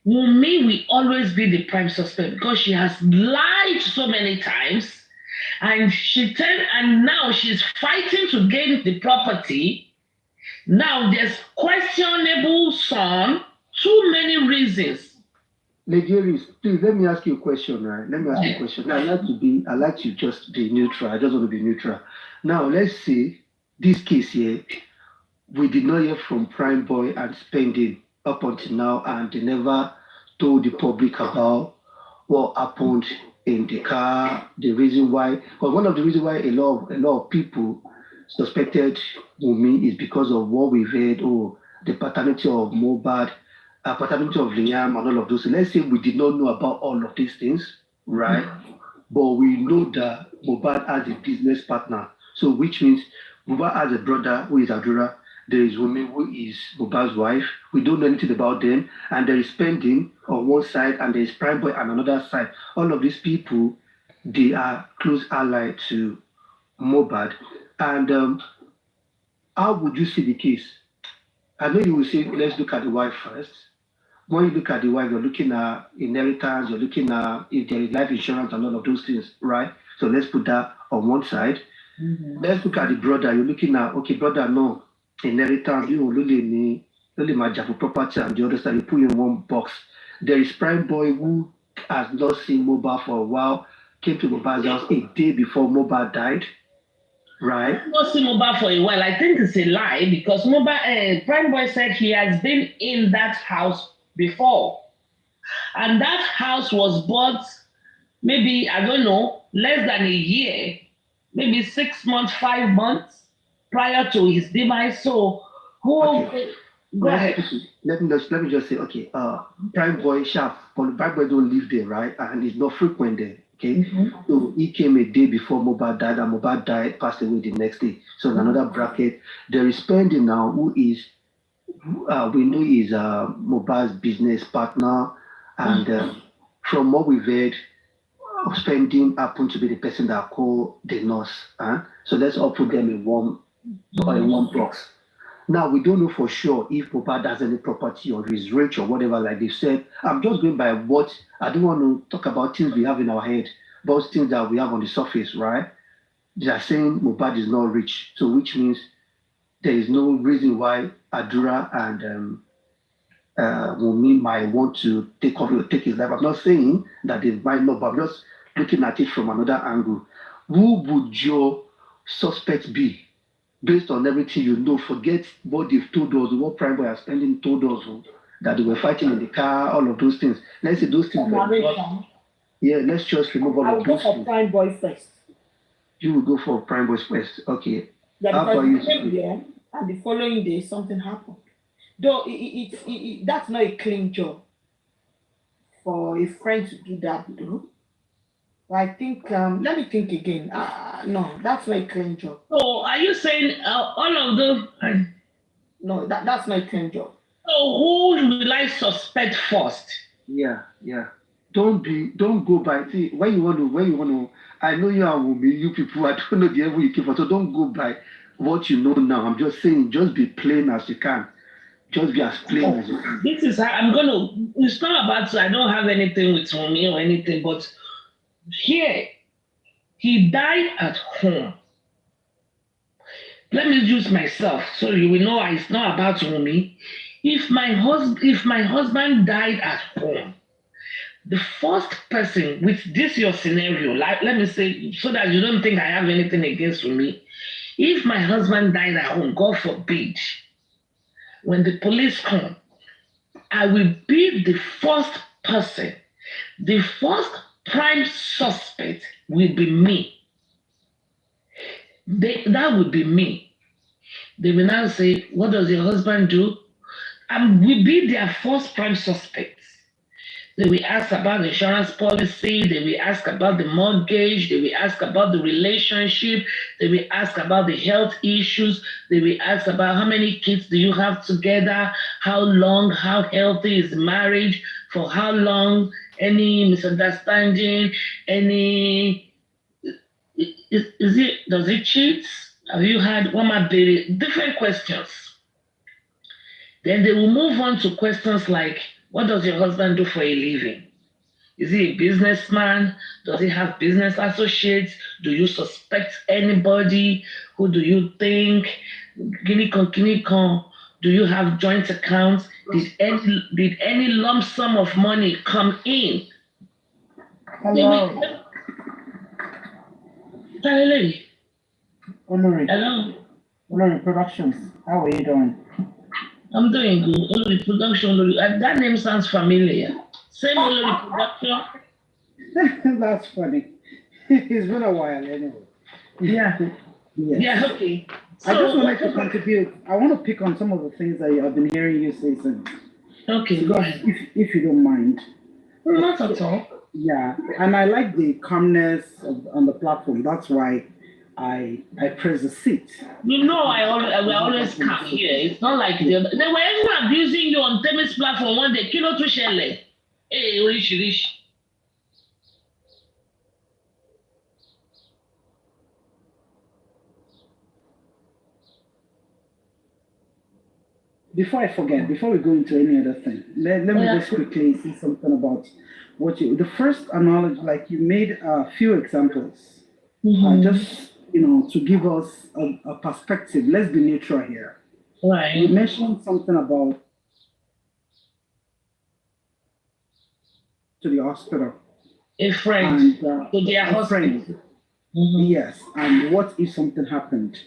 [SPEAKER 5] Wunmi will always be the prime suspect because she has lied so many times, and now she's fighting to gain the property. Now there's questionable son, too many reasons.
[SPEAKER 2] Lady Aries, please let me ask you a question, right? Let me ask you a question. Now, I like to just be neutral. I just want to be neutral. Now, let's say this case here, we did not hear from Prime Boy and Spending up until now, and they never told the public about what happened in the car, the reason why. Because one of the reasons why a lot of people suspected Wunmi is because of what we read, the paternity of Mohbad, paternity of Liam, and all of those. So let's say we did not know about all of these things, right? But we know that Mohbad has a business partner. So which means Mohbad has a brother who is Adura. There is Wunmi who is Mohbad's wife. We don't know anything about them. And there is Spending on one side and there is Prime Boy on another side. All of these people, they are close allied to Mohbad. And how would you see the case? I know you will say, let's look at the wife first. When you look at the wife, you're looking at inheritance, you're looking at if there is life insurance and all of those things, right? So let's put that on one side. Let's look at the brother. You're looking at, okay, brother, no, inheritance, you only my for property, and the other side, you put in one box. There is Prime Boy who has not seen Mohbad for a while, came to Mohbad's house a day before Mohbad died, right?
[SPEAKER 5] I've not seen Mohbad for a while. I think it's a lie because Prime Boy said he has been in that house before. And that house was bought maybe, I don't know, less than a year, maybe 6 months, 5 months prior to his demise. So go ahead.
[SPEAKER 2] Let me just say, okay, Prime Boy Sharp, Prime Boy don't live there, right? And it's not frequent there. Okay, so he came a day before Mohbad died, and Mohbad died, passed away the next day. So in another bracket, there is Spending now, who is we know is Mohbad's business partner, and from what we've heard, Spending happened to be the person that called the nurse. So let's all put them in one box. Now we don't know for sure if Mohbad has any property or is rich or whatever, like they said. I'm just going by what I don't want to talk about things we have in our head, but things that we have on the surface, right? They are saying Mohbad is not rich, so which means there is no reason why Adura and Wunmi might want to take his life. I'm not saying that they might not, but I'm just looking at it from another angle. Who would your suspect be based on everything you know? Forget what they've told us, what Prime Boy and Spending told us, that they were fighting in the car, all of those things. Let's say those things. Yeah, let's just remove all of those things. I will go for Prime Boy first. You will go for Prime Boy first, okay.
[SPEAKER 3] Yeah, because you came there and the following day something happened. Though that's not a clean job for a friend to do that, though. I think, let me think again. No, that's not a clean job.
[SPEAKER 5] So are you saying all of those?
[SPEAKER 3] No, that's not a clean job.
[SPEAKER 5] So who will I suspect first?
[SPEAKER 2] Yeah. Don't go by. See, when you want to. I know you are Wunmi, you people. I don't know the level you keep for. So don't go by what you know now. I'm just saying, just be plain as you can. Just be as plain as you can.
[SPEAKER 5] This is how I'm gonna. It's not about. I don't have anything with Wunmi or anything, but here he died at home. Let me use myself so you will know it's not about Wunmi. If my husband died at home, the first person with this your scenario, like let me say, so that you don't think I have anything against Wunmi. If my husband died at home, God forbid, when the police come, I will be the first person. The first prime suspect will be me. That would be me. They will now say, what does your husband do? I will be their first prime suspect. They will ask about the insurance policy. They will ask about the mortgage. They will ask about the relationship. They will ask about the health issues. They will ask about how many kids do you have together, how long, how healthy is marriage, for how long, any misunderstanding, any, does it cheat? Have you had one more baby? Different questions. Then they will move on to questions like, what does your husband do for a living? Is he a businessman? Does he have business associates? Do you suspect anybody? Who do you think? Do you have joint accounts? Did any lump sum of money come in?
[SPEAKER 6] Hello.
[SPEAKER 5] Hello.
[SPEAKER 6] Olori Productions. How are you doing?
[SPEAKER 5] I'm doing good. Olori Production. That name sounds familiar. Same Olori Production.
[SPEAKER 6] That's funny. It's been a while anyway.
[SPEAKER 5] Yeah.
[SPEAKER 6] Yes.
[SPEAKER 5] Yeah, okay.
[SPEAKER 6] I just wanted to contribute. I want to pick on some of the things that I've been hearing you say since.
[SPEAKER 5] Okay, go ahead.
[SPEAKER 6] If you don't mind.
[SPEAKER 5] Not at all.
[SPEAKER 6] Yeah, and I like the calmness on the platform. That's why I press the seat.
[SPEAKER 5] You know, we always come here. It's not like they were even abusing you on Temis platform one day. Kilo to share. Hey, Orishi.
[SPEAKER 6] Before I forget, before we go into any other thing, let me just quickly say something about the first analogy, like you made a few examples, just, to give us a perspective. Let's be neutral here.
[SPEAKER 5] Right.
[SPEAKER 6] You mentioned something about to the hospital.
[SPEAKER 5] A friend. And, to their hospital. Friend.
[SPEAKER 6] Yes, and what if something happened?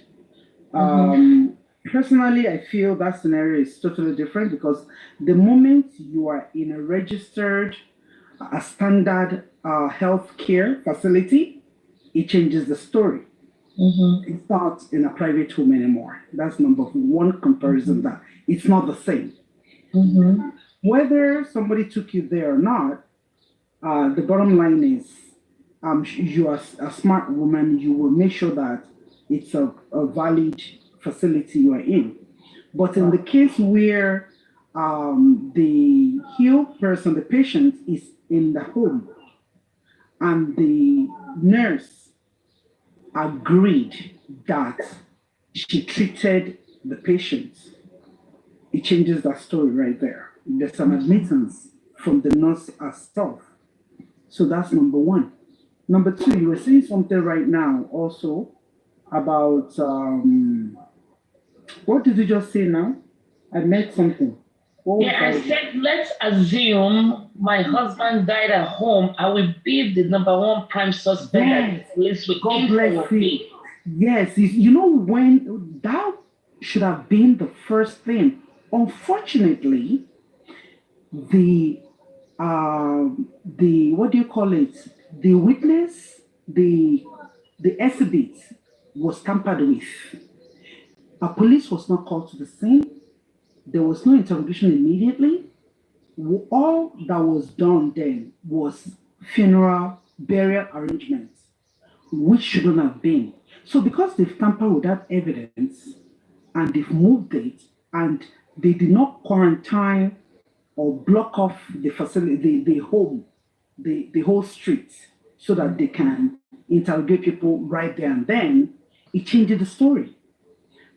[SPEAKER 6] Personally, I feel that scenario is totally different because the moment you are in a registered, a standard healthcare facility, it changes the story. It's not in a private home anymore. That's number one comparison that it's not the same. Whether somebody took you there or not, the bottom line is you are a smart woman, you will make sure that it's a valid facility you are in. But in the case where the healed person, the patient, is in the home and the nurse agreed that she treated the patient, it changes that story right there. There's an admittance from the nurse herself. So that's number one. Number two, you were saying something right now also about what did you just say now? I meant something.
[SPEAKER 5] I said, let's assume my husband died at home. I will be the number one prime suspect that police will
[SPEAKER 6] God bless you. Yes, when that should have been the first thing. Unfortunately, the what do you call it? The witness, the exhibit was tampered with. A police was not called to the scene. There was no interrogation immediately. All that was done then was funeral, burial arrangements, which shouldn't have been. So because they've tampered with that evidence and they've moved it and they did not quarantine or block off the facility, the home, the whole street, so that they can interrogate people right there and then, it changes the story.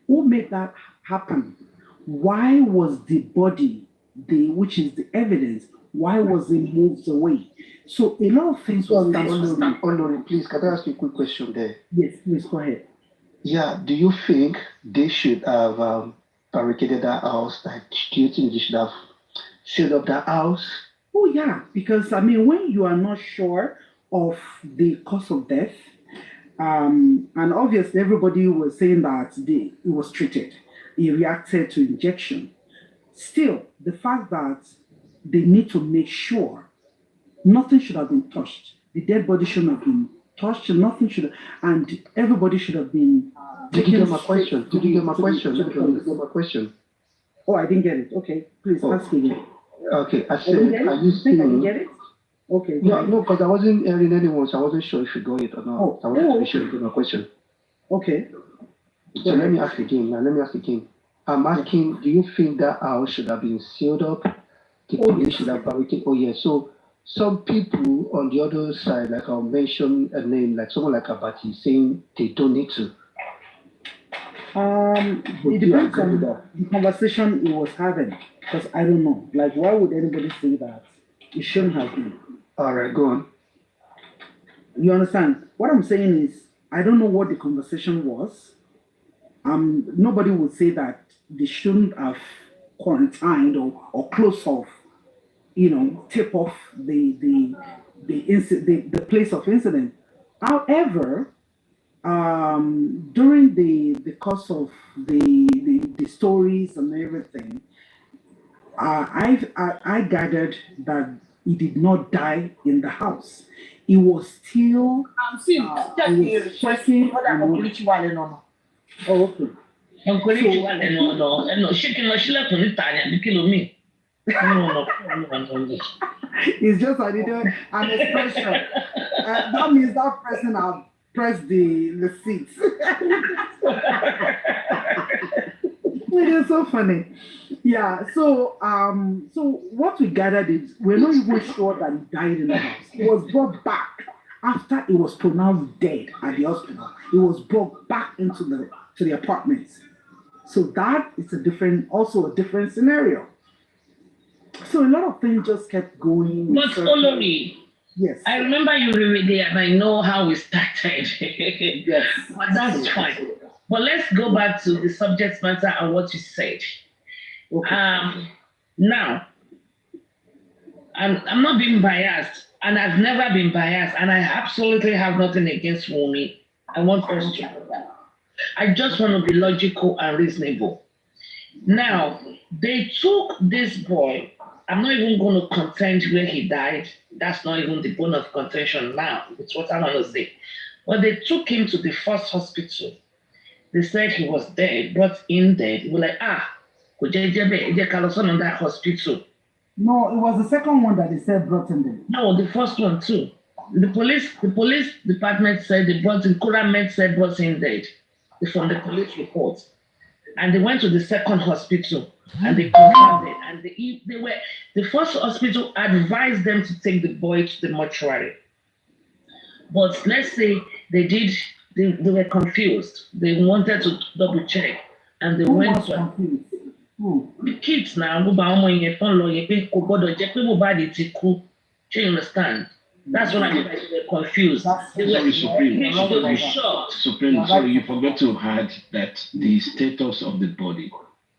[SPEAKER 6] Who made that happen? Why was the body, which is the evidence, why was it moved away? So a lot of things were
[SPEAKER 2] Olori, please, can I ask you a quick question there?
[SPEAKER 6] Yes, please go ahead.
[SPEAKER 2] Yeah, do you think they should have barricaded that house? Like, do you think they should have sealed up that house?
[SPEAKER 6] Oh yeah, because when you are not sure of the cause of death, and obviously everybody was saying that it was treated. He reacted to injection. Still, the fact that they need to make sure nothing should have been touched. The dead body shouldn't have been touched, and nothing should have, and everybody should have been.
[SPEAKER 2] Did you get my question? Did you get my question? Did you get my question?
[SPEAKER 6] Oh, I didn't get it. Okay, please ask again.
[SPEAKER 2] Okay, I said, are you
[SPEAKER 6] I didn't get it? Okay.
[SPEAKER 2] Yeah, no, because I wasn't hearing anyone, so I wasn't sure if you got it or not.
[SPEAKER 6] Oh,
[SPEAKER 2] I wanted to be sure you get my question.
[SPEAKER 6] Okay.
[SPEAKER 2] So let me ask again. I'm asking, do you think that house should have been sealed up? The police should have barricaded. Oh, yeah. So some people on the other side, like I'll mention a name, like someone like Abati, saying they don't need to.
[SPEAKER 6] It depends on the conversation he was having, because I don't know. Like, why would anybody say that? It shouldn't have been.
[SPEAKER 2] All right, go on.
[SPEAKER 6] You understand? What I'm saying is, I don't know what the conversation was. Nobody would say that they shouldn't have quarantined or closed off, tip off the place of incident. However, during the course of the stories and everything, I gathered that he did not die in the house. He was still checking. Oh, okay. It's just an expression. That means that person has pressed the seats. It is so funny. Yeah, so what we gathered is we're not even sure that he died in the house. He was brought back after he was pronounced dead at the hospital. He was brought back into the apartments. So that is also a different scenario. So a lot of things just kept going.
[SPEAKER 5] But Olori,
[SPEAKER 6] yes,
[SPEAKER 5] I remember you really, and I know how we started.
[SPEAKER 6] Yes,
[SPEAKER 5] but that's fine. But let's go back to the subject matter and what you said. Okay. Now, I'm not being biased, and I've never been biased, and I absolutely have nothing against Wunmi. I want us to know that. I just want to be logical and reasonable. Now, they took this boy. I'm not even going to contend where he died. That's not even the bone of contention now. It's what I want to say. But they took him to the first hospital. They said he was dead, brought in dead. We're like, on that hospital.
[SPEAKER 6] No, it was the second one that they said brought in dead.
[SPEAKER 5] No, the first one too. The police department said they brought in, Kuramet said brought in dead. From the police report. And they went to the second hospital and they confirmed it. And the first hospital advised them to take the boy to the mortuary. But let's say they were confused. They wanted to double check. And they went to
[SPEAKER 6] confused?
[SPEAKER 5] the kids now. Do you understand? That's when I mean they were confused.
[SPEAKER 7] Sorry, Supreme, sorry, you forgot to add that the status of the body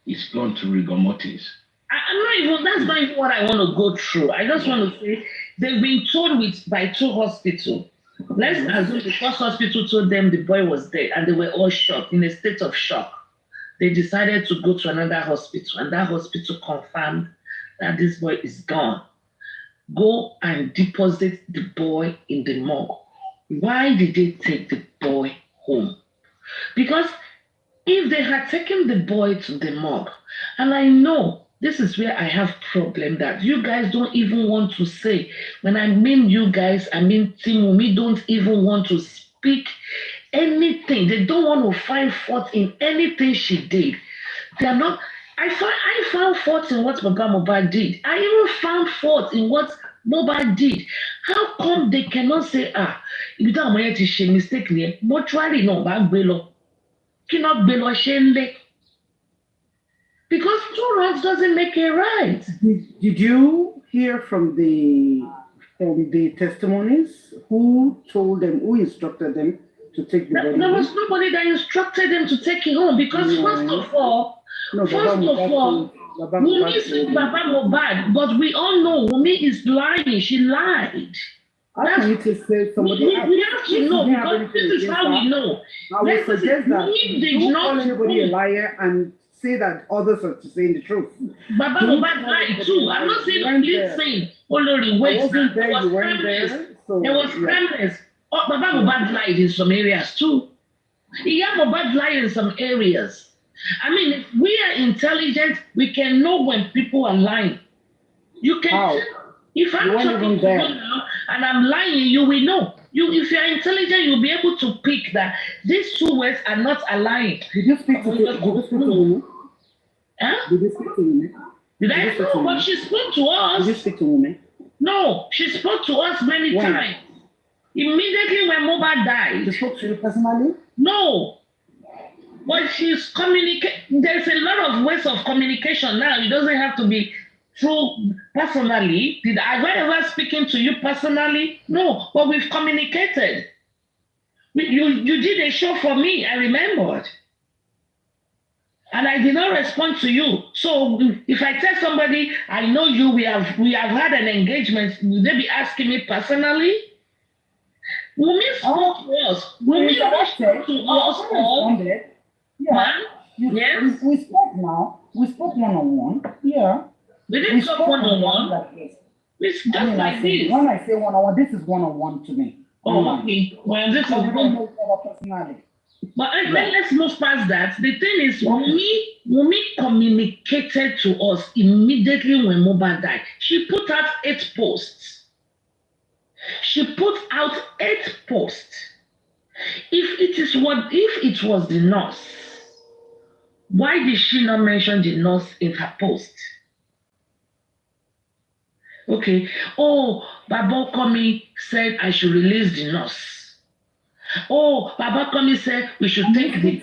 [SPEAKER 7] is gone to rigor mortis.
[SPEAKER 5] That's not even what I want to go through. I just want to say they've been told by two hospitals. Let's assume the first hospital told them the boy was dead and they were all shocked, in a state of shock. They decided to go to another hospital, and that hospital confirmed that this boy is gone. Go and deposit the boy in the morgue. Why did they take the boy home? Because if they had taken the boy to the morgue, and I know this is where I have problem that you guys don't even want to say. When I mean you guys, I mean Timumi don't even want to speak anything. They don't want to find fault in anything she did. They are not. I found fault in what Mohbad did. I even found fault in what Mohbad did. How come they cannot say, if that man is a mistake here, mortuary no back below. Cannot below shame. Because two wrongs doesn't make a right.
[SPEAKER 6] Did you hear from the testimonies? Who told them, who instructed them to take the body?
[SPEAKER 5] There was nobody that instructed them to take it home because first of all, Wunmi said Baba Mohbad, but we all know Wunmi is lying. She lied.
[SPEAKER 6] How can you just say somebody?
[SPEAKER 5] We have to know because this is how we know.
[SPEAKER 6] I would suggest that you don't call anybody a liar and say that others are saying the truth.
[SPEAKER 5] Baba Mohbad lied too. I'm not saying please saying Olori wait.
[SPEAKER 6] I wasn't there, you weren't there. So,
[SPEAKER 5] there was premise. Oh, Baba Mohbad lied in some areas too. Yeah, Mohbad lied in some areas. I mean, if we are intelligent, we can know when people are lying. You can.
[SPEAKER 6] How?
[SPEAKER 5] If I'm talking to you now and I'm lying, you will know. If you're intelligent, you'll be able to pick that these two words are not aligned.
[SPEAKER 6] Did you speak to women?
[SPEAKER 5] Huh?
[SPEAKER 6] Did you speak to women?
[SPEAKER 5] Did I? No, but she spoke to us.
[SPEAKER 6] Did you speak to women?
[SPEAKER 5] No, she spoke to us many times. Immediately when Mohbad died.
[SPEAKER 6] She spoke to you personally?
[SPEAKER 5] No. But she's communicating. There's a lot of ways of communication now. It doesn't have to be through personally. Did I ever speaking to you personally? No, but we've communicated. You did a show for me, I remembered. And I did not respond to you. So if I tell somebody, I know you, we have had an engagement, will they be asking me personally? Wunmi spoke to us. Wunmi spoke to us all.
[SPEAKER 6] Yeah.
[SPEAKER 5] Yes.
[SPEAKER 6] We spoke now. We spoke one-on-one. Yeah.
[SPEAKER 5] We didn't talk one-on-one. It's just like this.
[SPEAKER 6] When I say one-on-one, this is one-on-one to me.
[SPEAKER 5] Oh, okay. Well, this is
[SPEAKER 6] personality.
[SPEAKER 5] But let's move past that. The thing is, Wunmi communicated to us immediately when Mohbad died. She put out 8 posts. If it was the nurse, why did she not mention the nurse in her post? Okay. Oh, Baba Komi said I should release the nurse. Oh, Baba Komi said we should take the.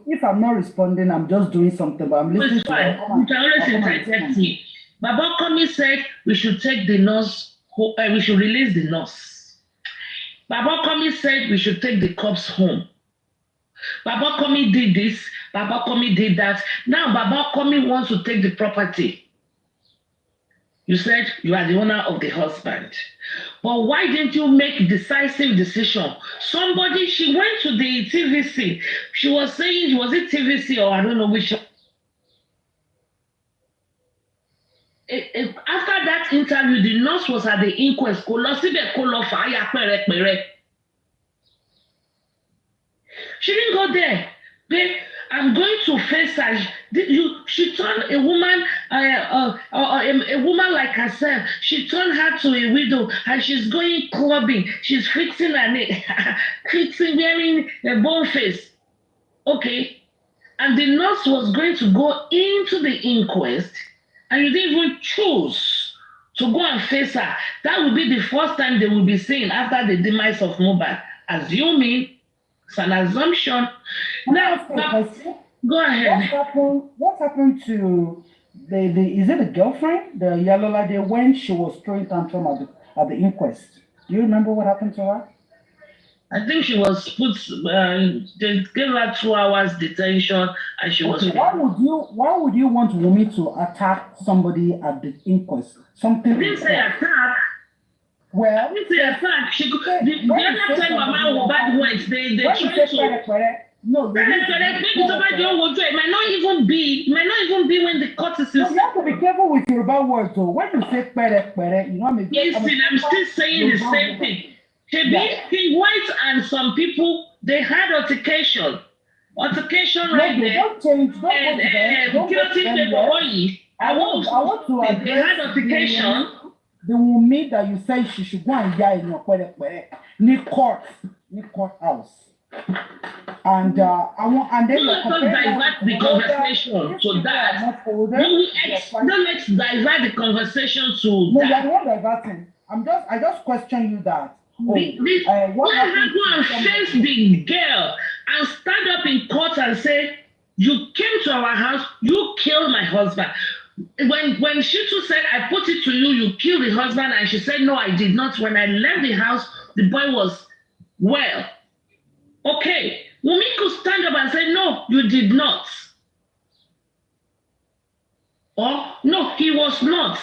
[SPEAKER 6] If I'm not responding, I'm just doing something, but I'm listening to you.
[SPEAKER 5] You can always interject me. Baba Komi said we should take the nurse, we should release the nurse. Baba Komi said we should take the corpse home. Baba Komi did this, Baba Komi did that. Now Baba Komi wants to take the property. You said you are the owner of the husband. But why didn't you make decisive decision? She went to the TVC. She was saying, was it TVC or I don't know which. After that interview, the nurse was at the inquest. She didn't go there. I'm going to face her. She turned a woman, a woman like herself. She turned her to a widow, and she's going clubbing. She's fixing her neck, wearing a bone face. Okay, and the nurse was going to go into the inquest, and you didn't even choose to go and face her. That would be the first time they will be seen after the demise of Mohbad. Assuming. It's an assumption. Now, go ahead.
[SPEAKER 6] What happened to is it the girlfriend, the yellow lady, when she was throwing tantrum at the inquest? Do you remember what happened to her?
[SPEAKER 5] I think she was put. They gave her 2 hours detention, and she was.
[SPEAKER 6] Why would you want Wunmi to attack somebody at the inquest? Something.
[SPEAKER 5] I didn't say attack.
[SPEAKER 6] Well,
[SPEAKER 5] the other time Mama Mohbad went, they tried to.
[SPEAKER 6] No,
[SPEAKER 5] it might not even be when the court is.
[SPEAKER 6] You have to be careful with your bad words, though. When you say you know what I mean?
[SPEAKER 5] I'm still saying the same thing. He went and some people they had altercation right there.
[SPEAKER 6] Don't change. I want to address.
[SPEAKER 5] They had altercation.
[SPEAKER 6] The Wunmi that you say she should go and die in your courthouse. And then
[SPEAKER 5] let's divert the conversation to that. Let's divert the conversation to that.
[SPEAKER 6] No, you're not diverting. I just question you that.
[SPEAKER 5] Go and face the girl and stand up in court and say, you came to our house, you killed my husband. When she too said, I put it to you, you killed the husband, and she said, no, I did not. When I left the house, the boy was well. Okay, Wunmi could stand up and say, no, you did not. Or, no, he was not.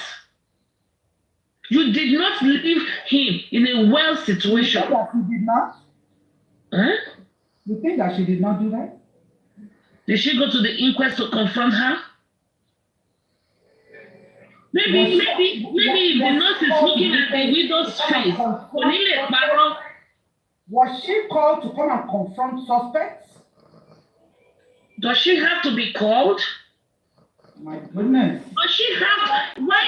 [SPEAKER 5] You did not leave him in a well situation.
[SPEAKER 6] You think that she did not?
[SPEAKER 5] Huh?
[SPEAKER 6] You think that she did not do that?
[SPEAKER 5] Did she go to the inquest to confront her? Maybe if the nurse is looking at the widow's face,
[SPEAKER 6] was she called to come and confront suspects?
[SPEAKER 5] Does she have to be called?
[SPEAKER 6] My goodness.
[SPEAKER 5] Does she have? Why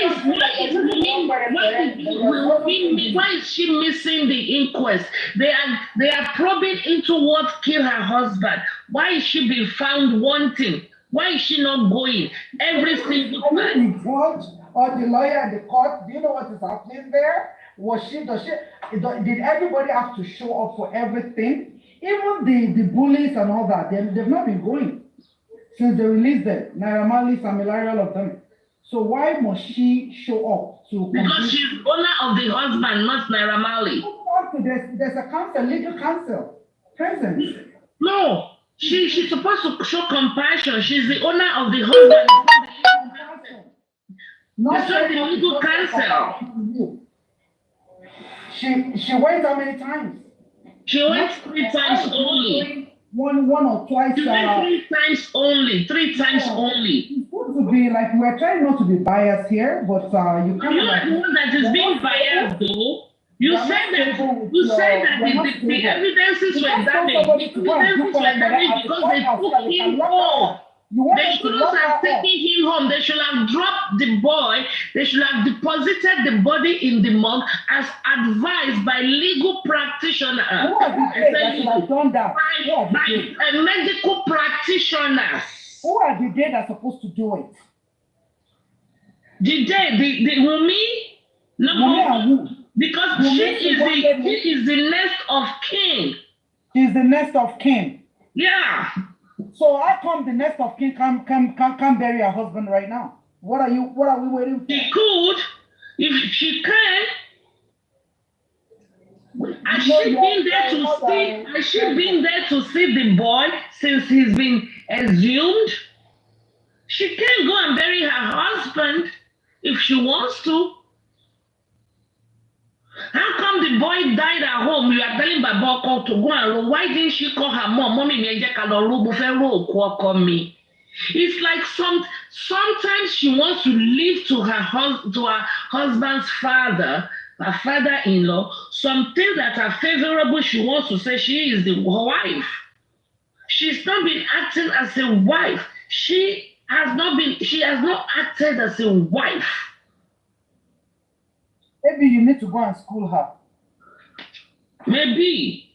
[SPEAKER 5] is she missing the inquest? They are probing into what killed her husband. Why is she being found wanting? Why is she not going? Every single time.
[SPEAKER 6] The judge or the lawyer at the court, do you know what is happening there? Did everybody have to show up for everything? Even the bullies and all that, they've not been going since they released them. Naira Marley, Samilari, all of them. So why must she show up to?
[SPEAKER 5] Because she's owner of the husband, not Naira Marley.
[SPEAKER 6] There's a counsel, legal counsel present.
[SPEAKER 5] No, she's supposed to show compassion. She's the owner of the husband. Not the legal counsel.
[SPEAKER 6] She went how many times?
[SPEAKER 5] She went 3 times only.
[SPEAKER 6] One or twice.
[SPEAKER 5] She went 3 times only. 3 times only.
[SPEAKER 6] It's good to be like, we're trying not to be biased here, but you can't.
[SPEAKER 5] You're not the one that is being biased, though. You said that the evidences were damaged. The evidences were damaged because they took him home. They shouldn't have taken him home. They should have dropped the boy. They should have deposited the body in the morgue as advised by legal practitioners.
[SPEAKER 6] Who are the days that should have done that?
[SPEAKER 5] By medical practitioners.
[SPEAKER 6] Who are the days that are supposed to do it?
[SPEAKER 5] The Wunmi? No, because she is the next of kin.
[SPEAKER 6] She's the next of kin.
[SPEAKER 5] Yeah.
[SPEAKER 6] So how come the next of kin can't bury her husband right now? What are we waiting for?
[SPEAKER 5] She could, if she can. Has she been there to see the boy since he's been exhumed? She can go and bury her husband if she wants to. How come the boy died at home? You are telling Baboko to go and roll. Why didn't she call her mom? Mommy, it's like sometimes she wants to leave to her husband's father, her father-in-law, some things that are favorable. She wants to say she is the wife. She's not been acting as a wife. She has not acted as a wife.
[SPEAKER 6] Maybe you need to go and school her.
[SPEAKER 5] Maybe.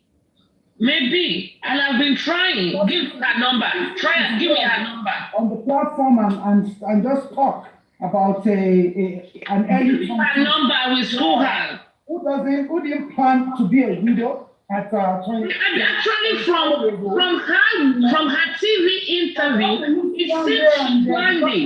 [SPEAKER 5] And I've been trying. Give her number. Try and give me her number.
[SPEAKER 6] On the platform and just talk about an early.
[SPEAKER 5] Her number, we school her.
[SPEAKER 6] Who didn't plan to be a widow at 20?
[SPEAKER 5] Actually, from her TV interview, it seems she planned it.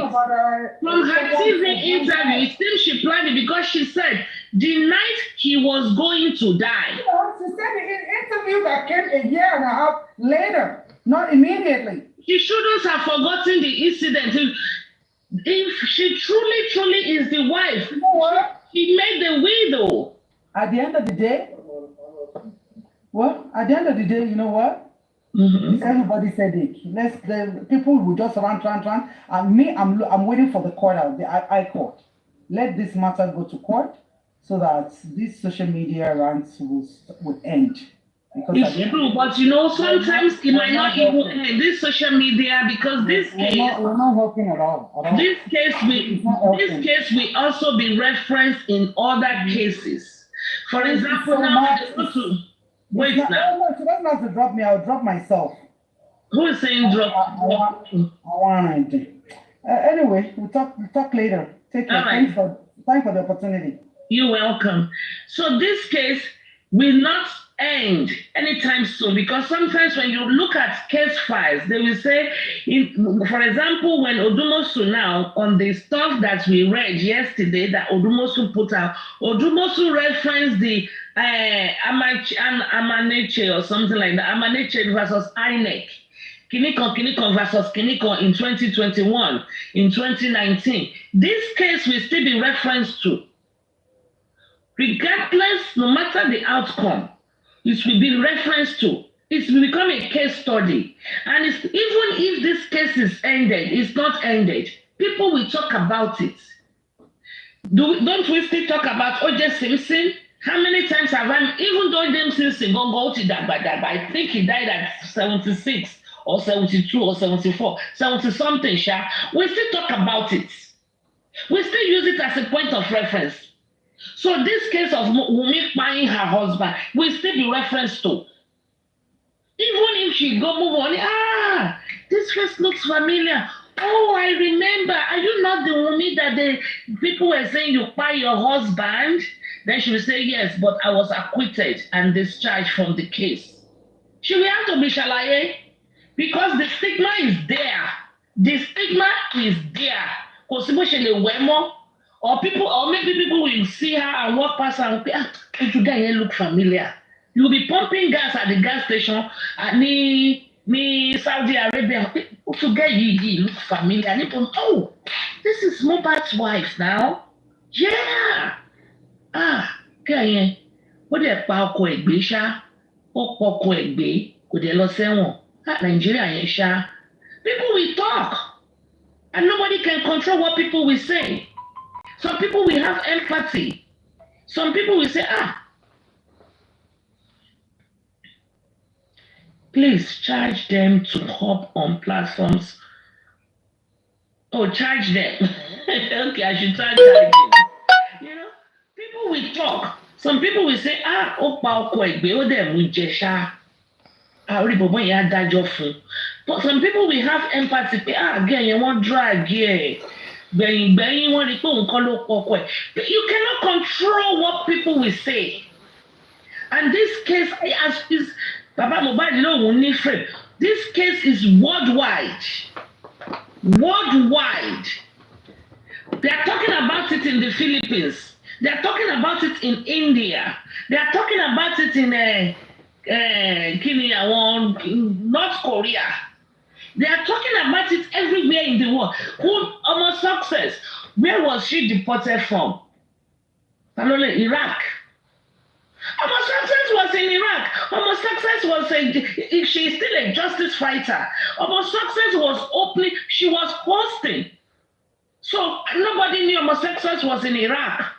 [SPEAKER 5] From her TV interview, it seems she planned it because she said the night he was going to die.
[SPEAKER 6] She said in an interview that came a year and a half later, not immediately.
[SPEAKER 5] She shouldn't have forgotten the incident. If she truly is the wife,
[SPEAKER 6] you know what?
[SPEAKER 5] She made the widow.
[SPEAKER 6] At the end of the day, you know what?
[SPEAKER 5] Mm-hmm.
[SPEAKER 6] Everybody said it. The people will just run. And me, I'm waiting for the court, the high court. Let this matter go to court so that this social media rants will end.
[SPEAKER 5] It's true, but sometimes it might not even end this social media because this case.
[SPEAKER 6] We're not helping at all.
[SPEAKER 5] This case will also be referenced in other cases. For example, now wait now.
[SPEAKER 6] No, she doesn't have to drop me. I'll drop myself.
[SPEAKER 5] Who is saying drop?
[SPEAKER 6] I want to. Anyway, we'll talk later. Take care.
[SPEAKER 5] Right.
[SPEAKER 6] Thanks for the opportunity.
[SPEAKER 5] You're welcome. So this case will not end anytime soon because sometimes when you look at case files, they will say, for example, when Odumosu now on the stuff that we read yesterday that Odumosu put out, Odumosu referenced the Amaneche or something like that, Amaneche versus INEC. Kinikon versus Kinikon in 2021, in 2019. This case will still be referenced to. Regardless, no matter the outcome, it will be referenced to. It's become a case study. And it's, even if this case is ended, it's not ended. People will talk about it. Don't we still talk about O.J. Simpson? How many times have I, even though O.J. Simpson go to that, I think he died at 76 or 72 or 74, 70 something, we still talk about it. We still use it as a point of reference. So this case of Wunmi buying her husband will still be referenced to. Even if she go move on, this face looks familiar. Oh, I remember. Are you not the Wunmi that the people were saying you buy your husband? Then she will say, yes, but I was acquitted and discharged from the case. She will have to be Shalaye because the stigma is there. The stigma is there. Or people, or maybe people will see her and walk past her and say, you guys look familiar. You'll be pumping gas at the gas station at me Saudi Arabia. To get you look familiar. And people, oh, this is Mohbad's wife now. Yeah. Okay. What the pa ọkọ ẹ̀gbé ṣá? Ó pa ọkọ ẹ̀gbé kò dé lọ sẹ́wọ̀n. Nigeria yẹn ṣá. People will talk. And nobody can control what people will say. Some people will have empathy. Some people will say, please charge them to hop on platforms. Oh, charge them. Okay, I should start charging. You know, people will talk. Some people will say, ó pa ọkọ ẹ̀gbé ó dẹ̀ mú jẹ ṣá. Orí bọ̀bọ̀ yẹn á dájọ́ fún. But some people will have empathy. Again, you want drag here. You cannot control what people will say. And this case, as is Baba Mohbad, this case is worldwide. Worldwide. They are talking about it in the Philippines. They are talking about it in India. They are talking about it in North Korea. They are talking about it everywhere in the world. Almost Success. Where was she deported from? Iraq. Almost Success was in Iraq. Almost Success was she is still a justice fighter. Almost Success was openly, she was posting. So nobody knew Almost Success was in Iraq.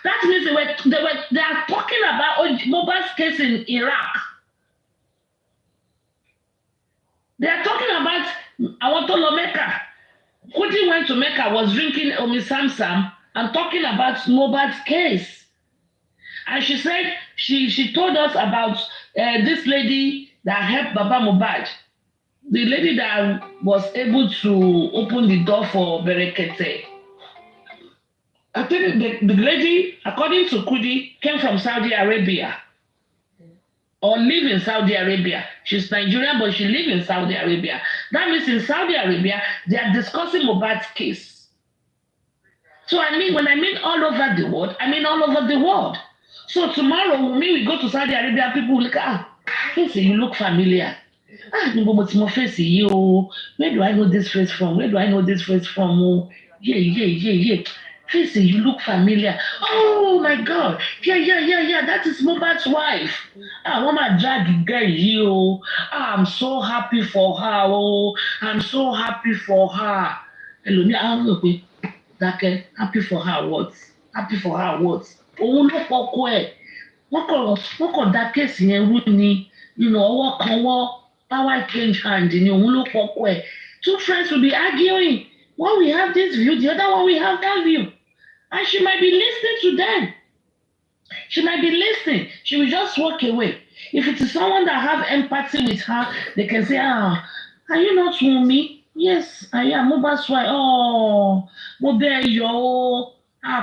[SPEAKER 5] That means they are talking about Mohbad's case in Iraq. They are talking about Awotolo Mecca. Kuti went to Mecca, was drinking Omi Samsam and talking about Mohbad's case. And she said, she told us about this lady that helped Baba Mohbad. The lady that was able to open the door for Berekete. I think the lady, according to Kudi, came from Saudi Arabia. Or live in Saudi Arabia. She's Nigerian, but she lives in Saudi Arabia. That means in Saudi Arabia, they are discussing Mohbad's case. So when I mean all over the world, I mean all over the world. So tomorrow, when we go to Saudi Arabia, people will look face, you look familiar. Where do I know this face from? Where do I know this face from? Oh, yeah. Face, you look familiar. Oh my God. Yeah. That is Mohbad's wife. Mama drag girl you. I'm so happy for her. Oh, I'm so happy for her. Happy for her what? Happy for her what? Oh, no, what that case in Rooney? You know, power change hand in your two friends will be arguing. One we have this view, the other one we have that view. And she might be listening to them. She might be listening. She will just walk away. If it is someone that have empathy with her, they can say, are you not Wunmi? Yes, I am. Mohbad's wife. Oh, Mobeyo.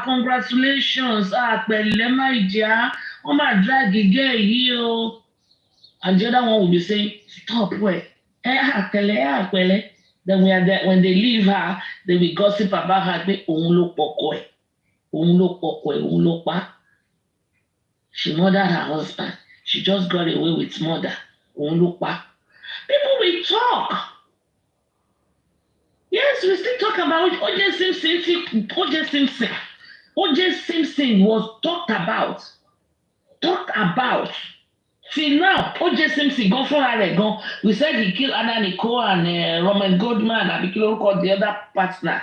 [SPEAKER 5] Congratulations. Pẹ̀lẹ́ my dear. Oh my drag again. And the other one will be saying, stop, wait. Pẹ̀lẹ́. Then when they leave her, they will gossip about her. She murdered her husband. She just got away with murder. People will talk. Yes, we still talk about O.J. Simpson. O.J. Simpson was talked about See now, O.J. Simpson gone for gone. We said he killed Anna Nicole and Roman Goldman and called the other partner.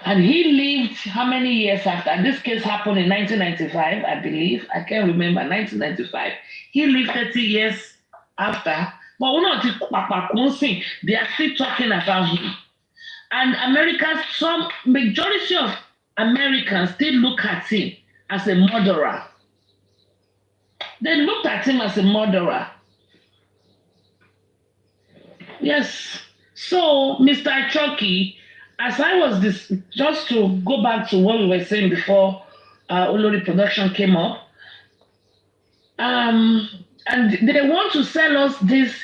[SPEAKER 5] And he lived how many years after? This case happened in 1995, I believe. I can't remember, 1995. He lived 30 years after. But we're not they are still talking about him. And Americans, some majority of Americans still look at him as a murderer. They looked at him as a murderer. Yes. So, Mr. Chucky, as I was just to go back to what we were saying before Olori production came up, and they want to sell us this,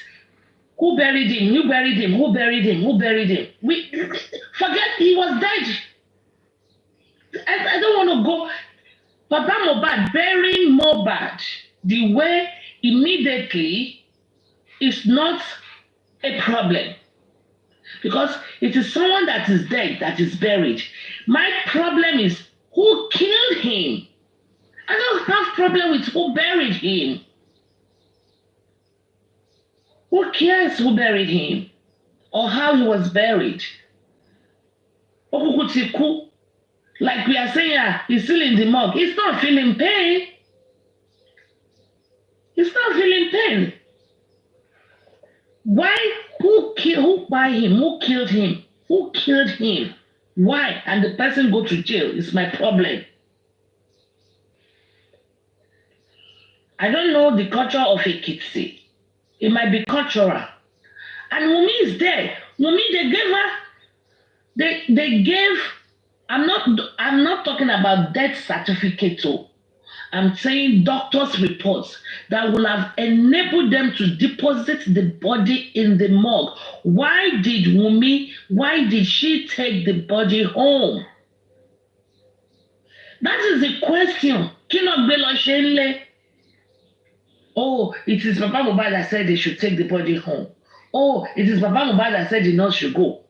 [SPEAKER 5] who buried him, who buried him, who buried him, who buried him. We forget he was dead. I don't want to go. Papa Mohbad burying Mohbad the way immediately is not a problem. Because it is someone that is dead that is buried. My problem is who killed him. I don't have problem with who buried him. Who cares who buried him or how he was buried? Like we are saying, he's still in the morgue. He's not feeling pain. He's not feeling pain. Why? Who by him? Who killed him? Who killed him? Why? And the person go to jail is my problem. I don't know the culture of Ekiti. It might be cultural. And Wunmi is there. Wunmi, they gave her, they gave, I'm not talking about death certificate too. I'm saying doctor's reports that will have enabled them to deposit the body in the morgue. Why did she take the body home? That is the question. Oh, it is Papa Mohbad that said they should take the body home. Oh, it is Papa Mohbad that said the nurse should go.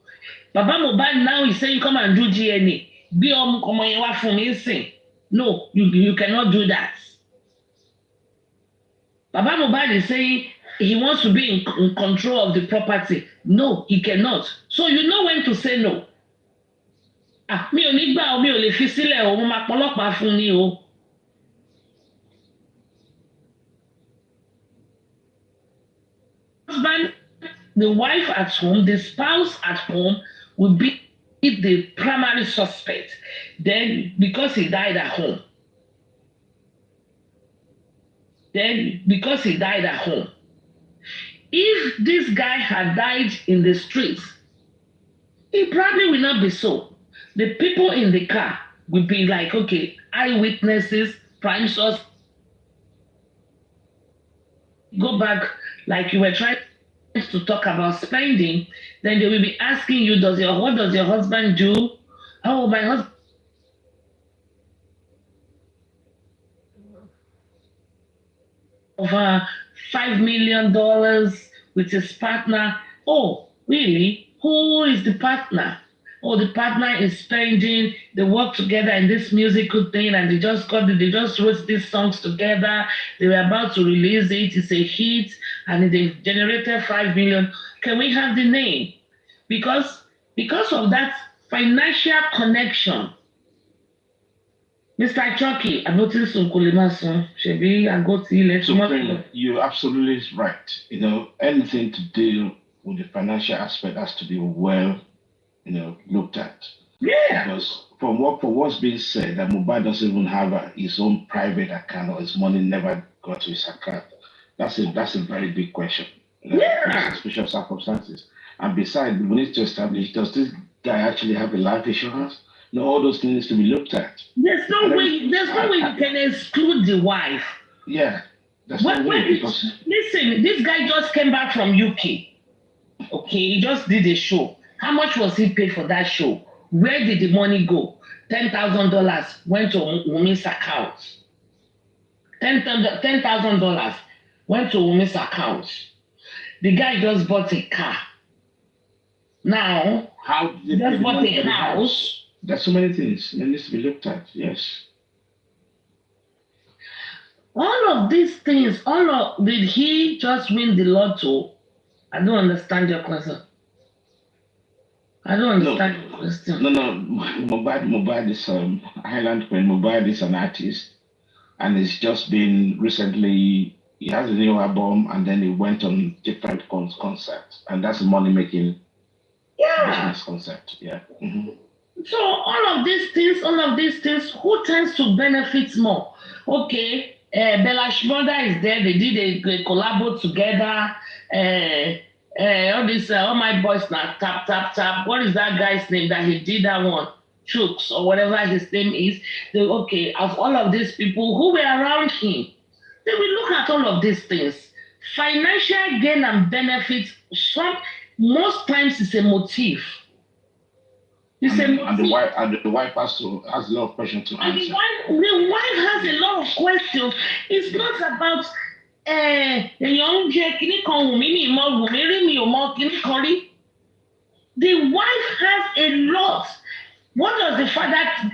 [SPEAKER 5] Papa Mohbad now is saying, come and do DNA. No, you cannot do that. Papa Mohbad is saying he wants to be in control of the property. No, he cannot. So you know when to say no. Mi ò ní gbà o, mi ò lè fi sílẹ̀ o, mo máa pọlọ́pàá fún ni o. Husband, the wife at home, the spouse at home will be the primary suspect. Then, because he died at home. If this guy had died in the streets, it probably will not be so. The people in the car will be like, okay, eyewitnesses, prime source. Go back, like you were trying to talk about spending, then they will be asking you, what does your husband do? Oh, my husband. Over $5 million with his partner. Oh, really? Who is the partner? Oh, the partner is spending, they work together in this musical thing and they just wrote these songs together. They were about to release it. It's a hit and they generated 5 million. Can we have the name? Because of that financial connection. Mr. Chucky, I noticed Shebi, I go to you.
[SPEAKER 7] You're absolutely right. You know, anything to do with the financial aspect has to be well, looked at.
[SPEAKER 5] Yeah.
[SPEAKER 7] Because from what's being said, that Mohbad doesn't even have his own private account or his money never got to his account. That's a very big question.
[SPEAKER 5] Yeah.
[SPEAKER 7] Suspicious circumstances. And besides, we need to establish, does this guy actually have a life insurance? All those things need to be looked at.
[SPEAKER 5] There's no way you can exclude the wife.
[SPEAKER 7] Yeah. That's no way because...
[SPEAKER 5] Listen, this guy just came back from UK. Okay, he just did a show. How much was he paid for that show? Where did the money go? $10,000 went to Wunmi's account. $10,000 went to Wunmi's account. The guy just bought a car. Now, he just bought a house.
[SPEAKER 7] There's so many things that needs to be looked at, yes.
[SPEAKER 5] All of these things, did he just win the lotto? I don't understand your question. I don't
[SPEAKER 7] No,
[SPEAKER 5] understand your question.
[SPEAKER 7] no. Mohbad is Highland Queen. Mohbad is an artist, and it's just been recently. He has a new album, and then he went on different concerts, and that's a money making
[SPEAKER 5] Yeah.
[SPEAKER 7] business concept. Yeah. Mm-hmm.
[SPEAKER 5] So all of these things, who tends to benefit more? Okay, Bella Shmurda is there. They did a collabo together. All my boys now tap tap tap. What is that guy's name that he did that one? Chooks or whatever his name is. Okay, of all of these people who were around him, they will look at all of these things. Financial gain and benefit. Most times it's a motive.
[SPEAKER 7] And the wife has a lot of questions to answer.
[SPEAKER 5] The wife has a lot of questions. It's not about the wife has a lot. What does the father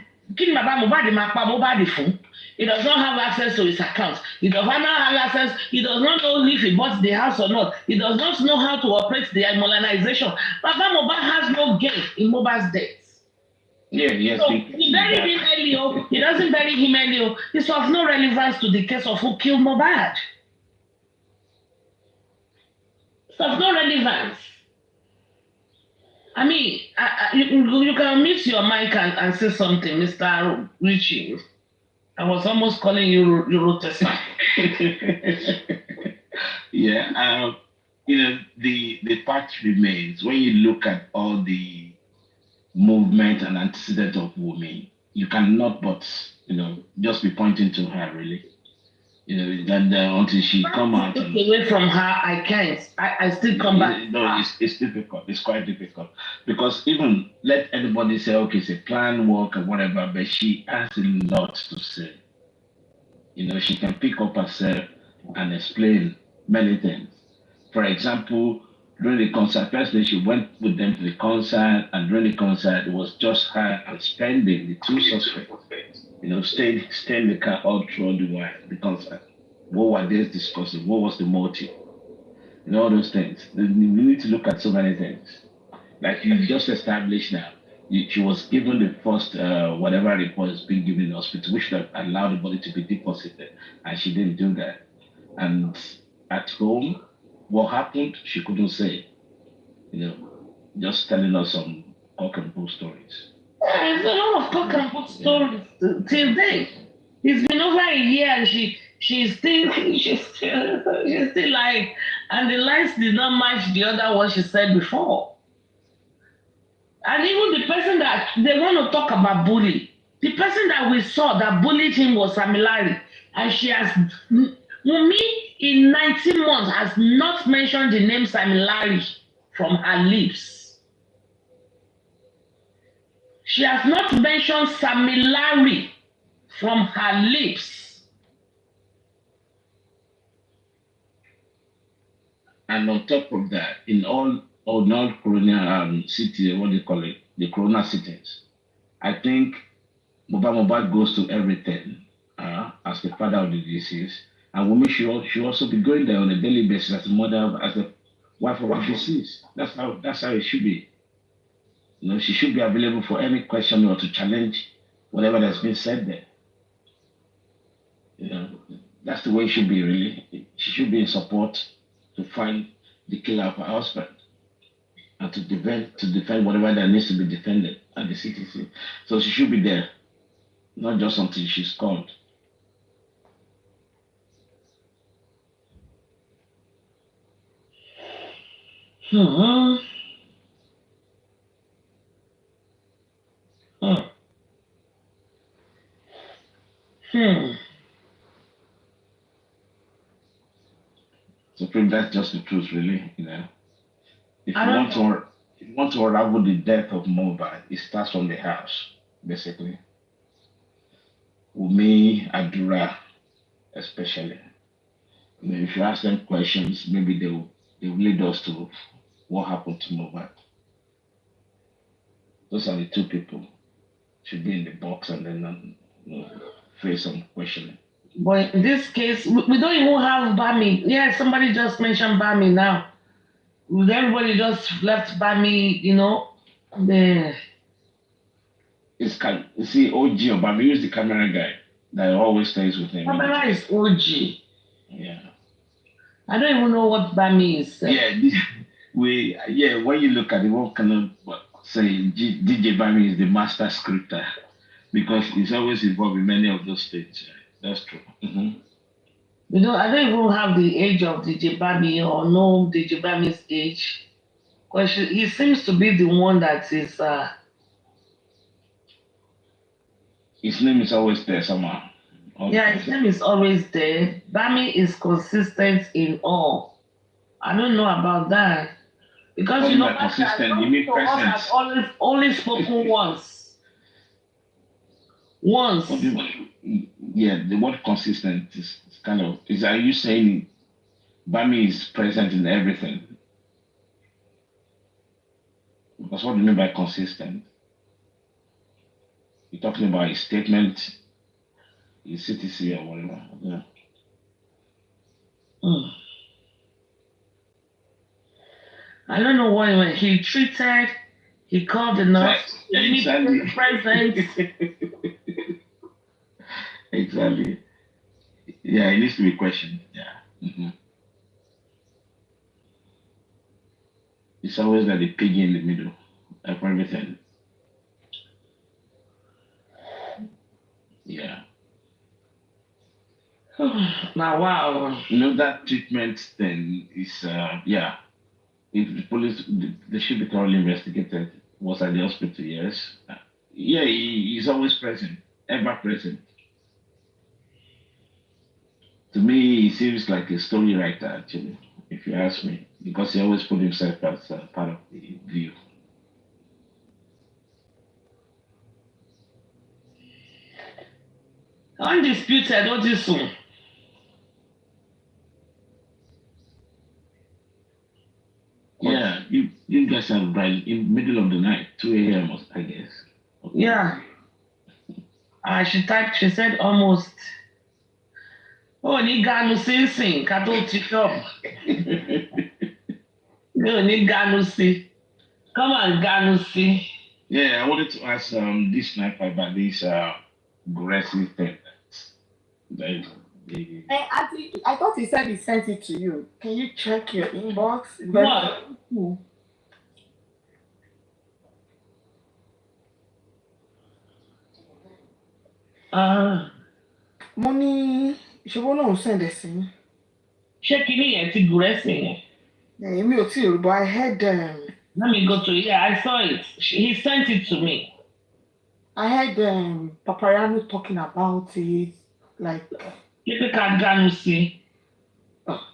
[SPEAKER 5] he does not have access to his account. He does not have access. He does not know if he bought the house or not. He does not know how to operate the modernization. Baba Mohbad has no gain in Mohbad's death.
[SPEAKER 7] Yeah, yes.
[SPEAKER 5] So he buried him earlier. He doesn't bury him earlier. It's of no relevance to the case of who killed Mohbad. It's of no relevance. I mean, you can mute your mic and say something, Mr. Richie. I was almost calling you Eurotessa.
[SPEAKER 7] Yeah, the fact remains, when you look at all the movement and antecedent of Wunmi, you cannot but, just be pointing to her, really. Then until she come out.
[SPEAKER 5] Away from her, I can't. I still come back.
[SPEAKER 7] No, it's difficult. It's quite difficult. Because even let anybody say, okay, it's a plan, work, or whatever, but she has a lot to say. She can pick up herself and explain many things. For example, during the concert, firstly, she went with them to the concert, and during the concert, it was just her and Spending, the two suspects. Stay in the car all through the concert. What were they discussing? What was the motive? All those things. We need to look at so many things. Like you just established now, she was given the first whatever report is being given in the hospital, which should have allowed the body to be deposited, and she didn't do that. And at home, what happened, she couldn't say. Just telling us some cock and bull stories.
[SPEAKER 5] There's a lot of cock and bull stories till date. It's been over a year, and she's still like, and the lines did not match the other one she said before. And even the person that they want to talk about bully, the person that we saw that bullied him was Samilari, and she has, Wunmi in 19 months has not mentioned the name Samilari from her lips. She has not mentioned Samilari from her lips.
[SPEAKER 7] And on top of that, in all corona cities, what do you call it, the corona cities, I think Mohbad goes to everything as the father of the deceased, and Wunmi should also be going there on a daily basis as the mother, as the wife of the deceased. That's how it should be. She should be available for any question or to challenge whatever that's been said there. That's the way it should be, really. She should be in support to find the killer of her husband and to defend whatever that needs to be defended at the CTC. So she should be there, not just until she's called. So that's just the truth, really. If you want to unravel the death of Mohbad, it starts from the house, basically. Wunmi, Adura, especially. If you ask them questions, maybe they will lead us to what happened to Mohbad. Those are the two people should be in the box and then face some questioning.
[SPEAKER 5] But in this case, we don't even have Bami. Yeah, somebody just mentioned Bami now. With everybody just left Bami, the
[SPEAKER 7] You see, OG Obama, use the camera guy that always stays with him.
[SPEAKER 5] camera is OG.
[SPEAKER 7] Yeah.
[SPEAKER 5] I don't even know what Bami is.
[SPEAKER 7] Yeah, when you look at it, what can I say? DJ Bami is the master scripter because he's always involved in many of those things. That's true. Mm-hmm.
[SPEAKER 5] I don't even have the age of DJ Bami or know DJ Bami's age. Because he seems to be the one that is.
[SPEAKER 7] His name is always there somehow.
[SPEAKER 5] Yeah, his name is always there. Bami is consistent in all. I don't know about that. Because
[SPEAKER 7] consistent, you need presence.
[SPEAKER 5] I've only spoken once. Once.
[SPEAKER 7] Yeah, the word consistent is kind of are you saying Bami is present in everything? That's what do you mean by consistent? You're talking about his statement, his CTC or whatever. Yeah.
[SPEAKER 5] I don't know why when he treated, he called the nurse.
[SPEAKER 7] Exactly.
[SPEAKER 5] Present.
[SPEAKER 7] Exactly. Yeah, it needs to be questioned. Yeah. Mm-hmm. It's always like the piggy in the middle of everything. Yeah.
[SPEAKER 5] Now, wow.
[SPEAKER 7] That treatment thing is, yeah. If the police, they should be thoroughly investigated. Was at the hospital, yes. Yeah, he's always present, ever present. To me, he seems like a story writer, actually, if you ask me, because he always put himself as part of the view.
[SPEAKER 5] Undisputed, what is soon?
[SPEAKER 7] Yeah, you guys are right in middle of the night, 2 a.m. I guess. Okay.
[SPEAKER 5] Yeah. She said almost. Oh, ni ganu sing kato tiktok. No, ni ganu si. Come on, ganu si.
[SPEAKER 7] Yeah, I wanted to ask this sniper about this aggressive thing.
[SPEAKER 3] Hey, Aunty, I thought he said he sent it to you. Can you check your inbox?
[SPEAKER 5] What?
[SPEAKER 3] Money, she won't send this in.
[SPEAKER 5] Check it aggressive.
[SPEAKER 3] But I heard
[SPEAKER 5] Let me go to I saw it. He sent it to me.
[SPEAKER 3] I heard Papariano talking about it, like.
[SPEAKER 5] You can ganu si.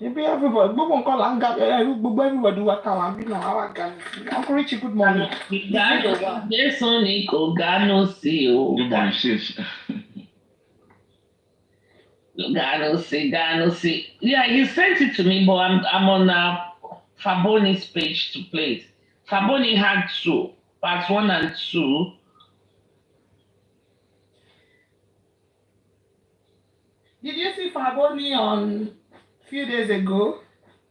[SPEAKER 3] Maybe everybody, everybody what our gun. Uncle Richie, good morning.
[SPEAKER 5] This one equal ganu si.
[SPEAKER 7] Good morning, sis.
[SPEAKER 5] Ganu si. Yeah, he sent it to me, but I'm on Faboni's page to play it. Faboni had 2, parts 1 and 2.
[SPEAKER 3] Did you see Faboni on a few days ago?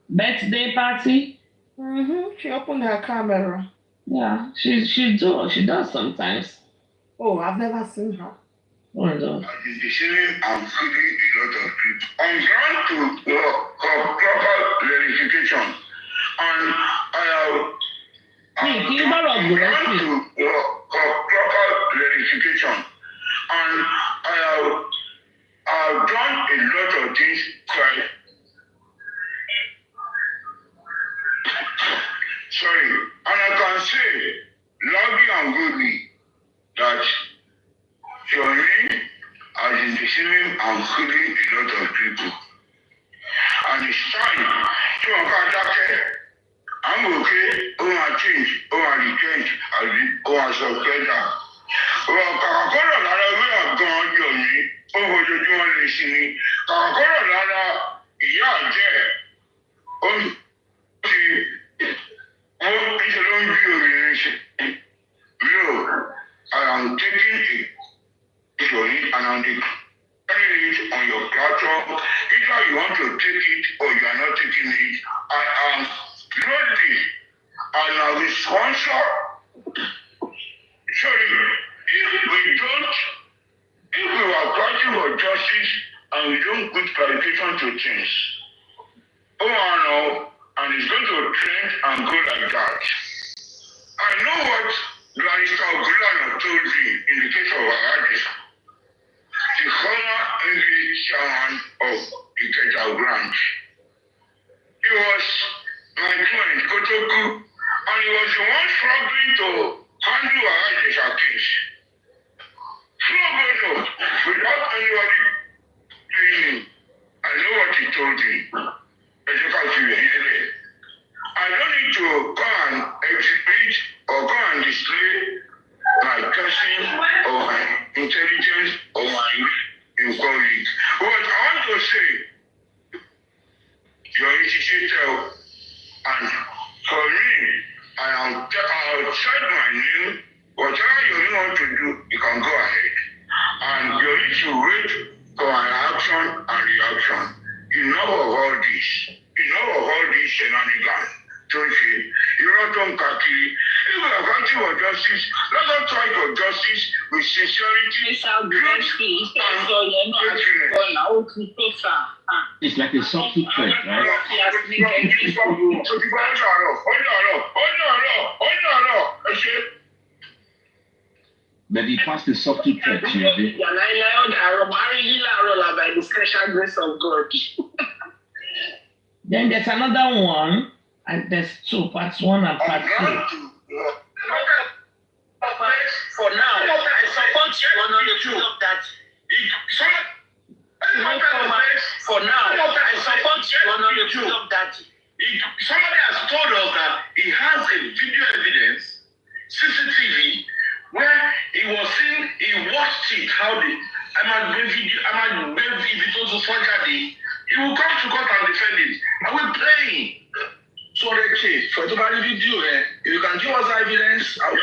[SPEAKER 5] Birthday party?
[SPEAKER 3] She opened her camera.
[SPEAKER 5] Yeah, she does sometimes.
[SPEAKER 3] Oh, I've never seen her.
[SPEAKER 5] Oh no.
[SPEAKER 8] I'm feeling a lot of people. I'm trying to proper verification. And I have proper verification. And I've done a lot of things right. Sorry. And I can say loudly and goodly that for me, I've been deceiving and fooling a lot of people. And it's time. So I'm okay. I change. I retrench. I subscribe. Kàkàkọ́rọ̀ lára wí àgbọn ọjọ́ yìí, ó fojoojúmọ́ lè sinmi. Kàkàkọ́rọ̀ lára ìyá àjẹ́, ó níṣẹ́ ló ń bí obìnrin ṣe. I am taking a story and I'm declaring it on on your platform. Either you want to take it or you are not taking it. I am ready and I will sponsor. Sorry, if we are fighting for justice and we don't put clarification to things, no, and it's going to trend and go like that. I know what Larissa Ogulana told me in the case of Ahadi, the former English chairman of Ikeja branch. He was my friend, Kotoku, and he was the one struggling to handle Ahadi's case. Struggling without anybody paying him. I know what he told me. I don't need to go and exhibit or go and display my person or my intelligence or my inquiry. What I want to say, your initiator, and for me, I'll set my name. Whatever you want to do, you can go ahead. And you need to wait for an action and reaction. Enough of all this. Enough of all this shenanigans. Don't you? You're not Kaki. If we are fighting for justice, let us try for justice with sincerity.
[SPEAKER 7] It's like a subtle threat, right? But he passed the subtle threat,
[SPEAKER 5] by the special grace of God. Then there's another one, and there's two, parts 1 and part 2. For now, I support you on the truth of that. For now, I support you on the truth of that.
[SPEAKER 8] Somebody has told us that he has a video evidence, CCTV, where he was seeing, he watched it, how the if it was a Folashade, he will come to court and defend it. Are we playing? So for the video, if you can give us evidence, I will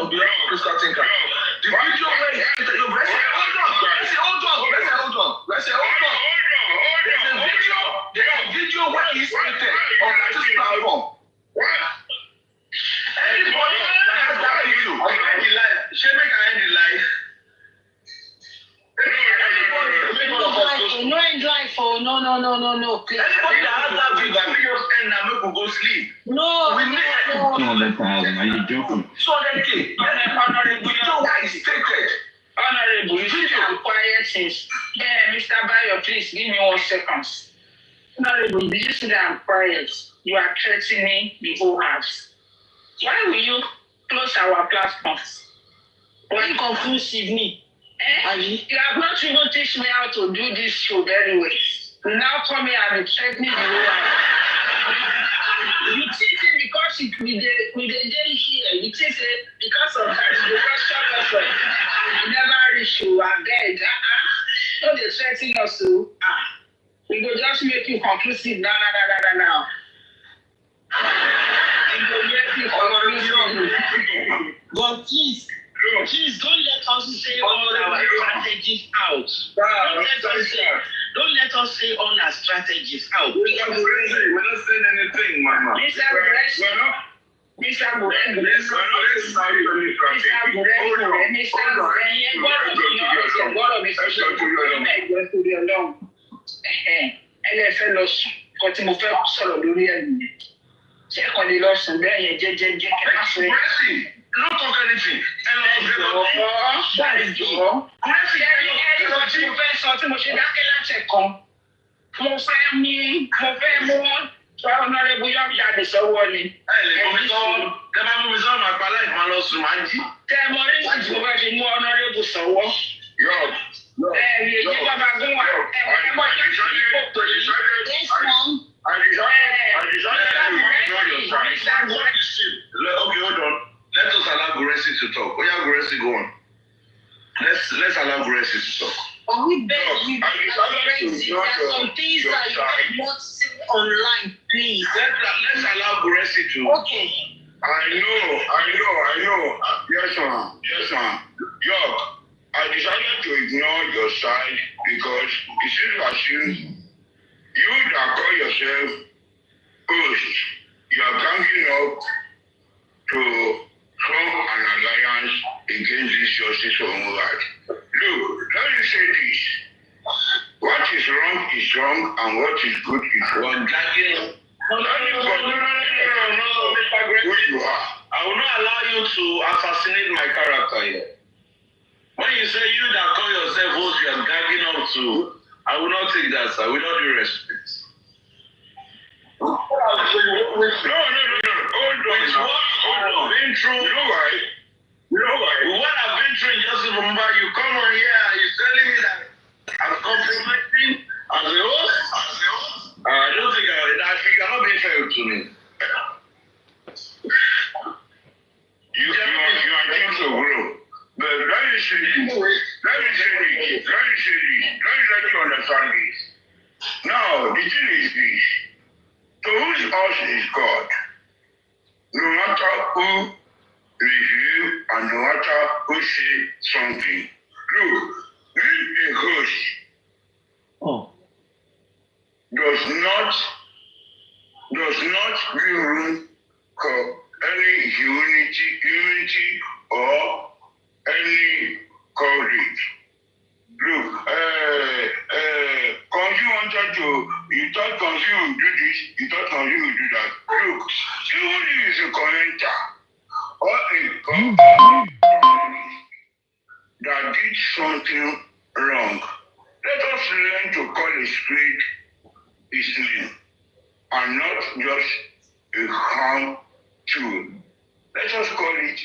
[SPEAKER 8] on behalf of Crystal Tinker. The video where there's a video where he's stated on this platform. What? Anybody that has that video, should make an end in life.
[SPEAKER 5] No end life, no. Please.
[SPEAKER 8] Anybody that has that video, end and make we go sleep.
[SPEAKER 5] No.
[SPEAKER 8] We need
[SPEAKER 7] 200,000. Are you joking?
[SPEAKER 8] 200K. Honorable, that is stated.
[SPEAKER 1] Honorable, you should have quiet since. Mr. Bayo, please give me 1 second. Honorable, did you see that I'm quiet? You are threatening the whole house. Why will you close our platforms? Why conclusive me? You have not even teach me how to do this show very well. Now come here and be threatening the whole house. You teach it because we didn't hear. You teach it because of that. The question you never reach you again. Don't they threaten us to? We will just make you conclusive now. We will make you conclusive. But please don't let us say all our strategies out. Don't let us say all our strategies out.
[SPEAKER 8] We're not saying anything, Mama. Don't talk anything. Okay, hold on. Let us allow Guresi to talk. Oh yeah, Guresi, go on. Let's allow Guresi to talk.
[SPEAKER 9] But we beg you, Guresi, there are some things that you cannot say online, please.
[SPEAKER 8] Let's allow Guresi to.
[SPEAKER 9] Okay.
[SPEAKER 8] I know. Yes, ma'am. York, I decided to ignore your side because you that call yourself host, you are ganging up to form an alliance against this justice for Mohbad. Look, let me say this. What is wrong and what is good is wrong. No, who you are.
[SPEAKER 10] I will not allow you to assassinate my character here. When you say you that call yourself host, you are gagging up to, I will not take that, sir. I will not do respect. No. Hold on. Been through. You know why? What I've been through in Justice for Mohbad, you come on here and you're telling me that I'm compromising as a host? I don't think you are not being fair to me.
[SPEAKER 8] You are thinking so, bro. But let me say this. Let me let you understand this. Now, the thing is this. To whose us is God? No matter who review and no matter who say something. Look, being a host does not give room for any unity or any courage. Look, Konji wanted to, you thought Konji would do this, you thought Konji would do that. Look, somebody is a commenter or a that did something wrong. Let us learn to call a spade his name and not just a harm tool. Let us call it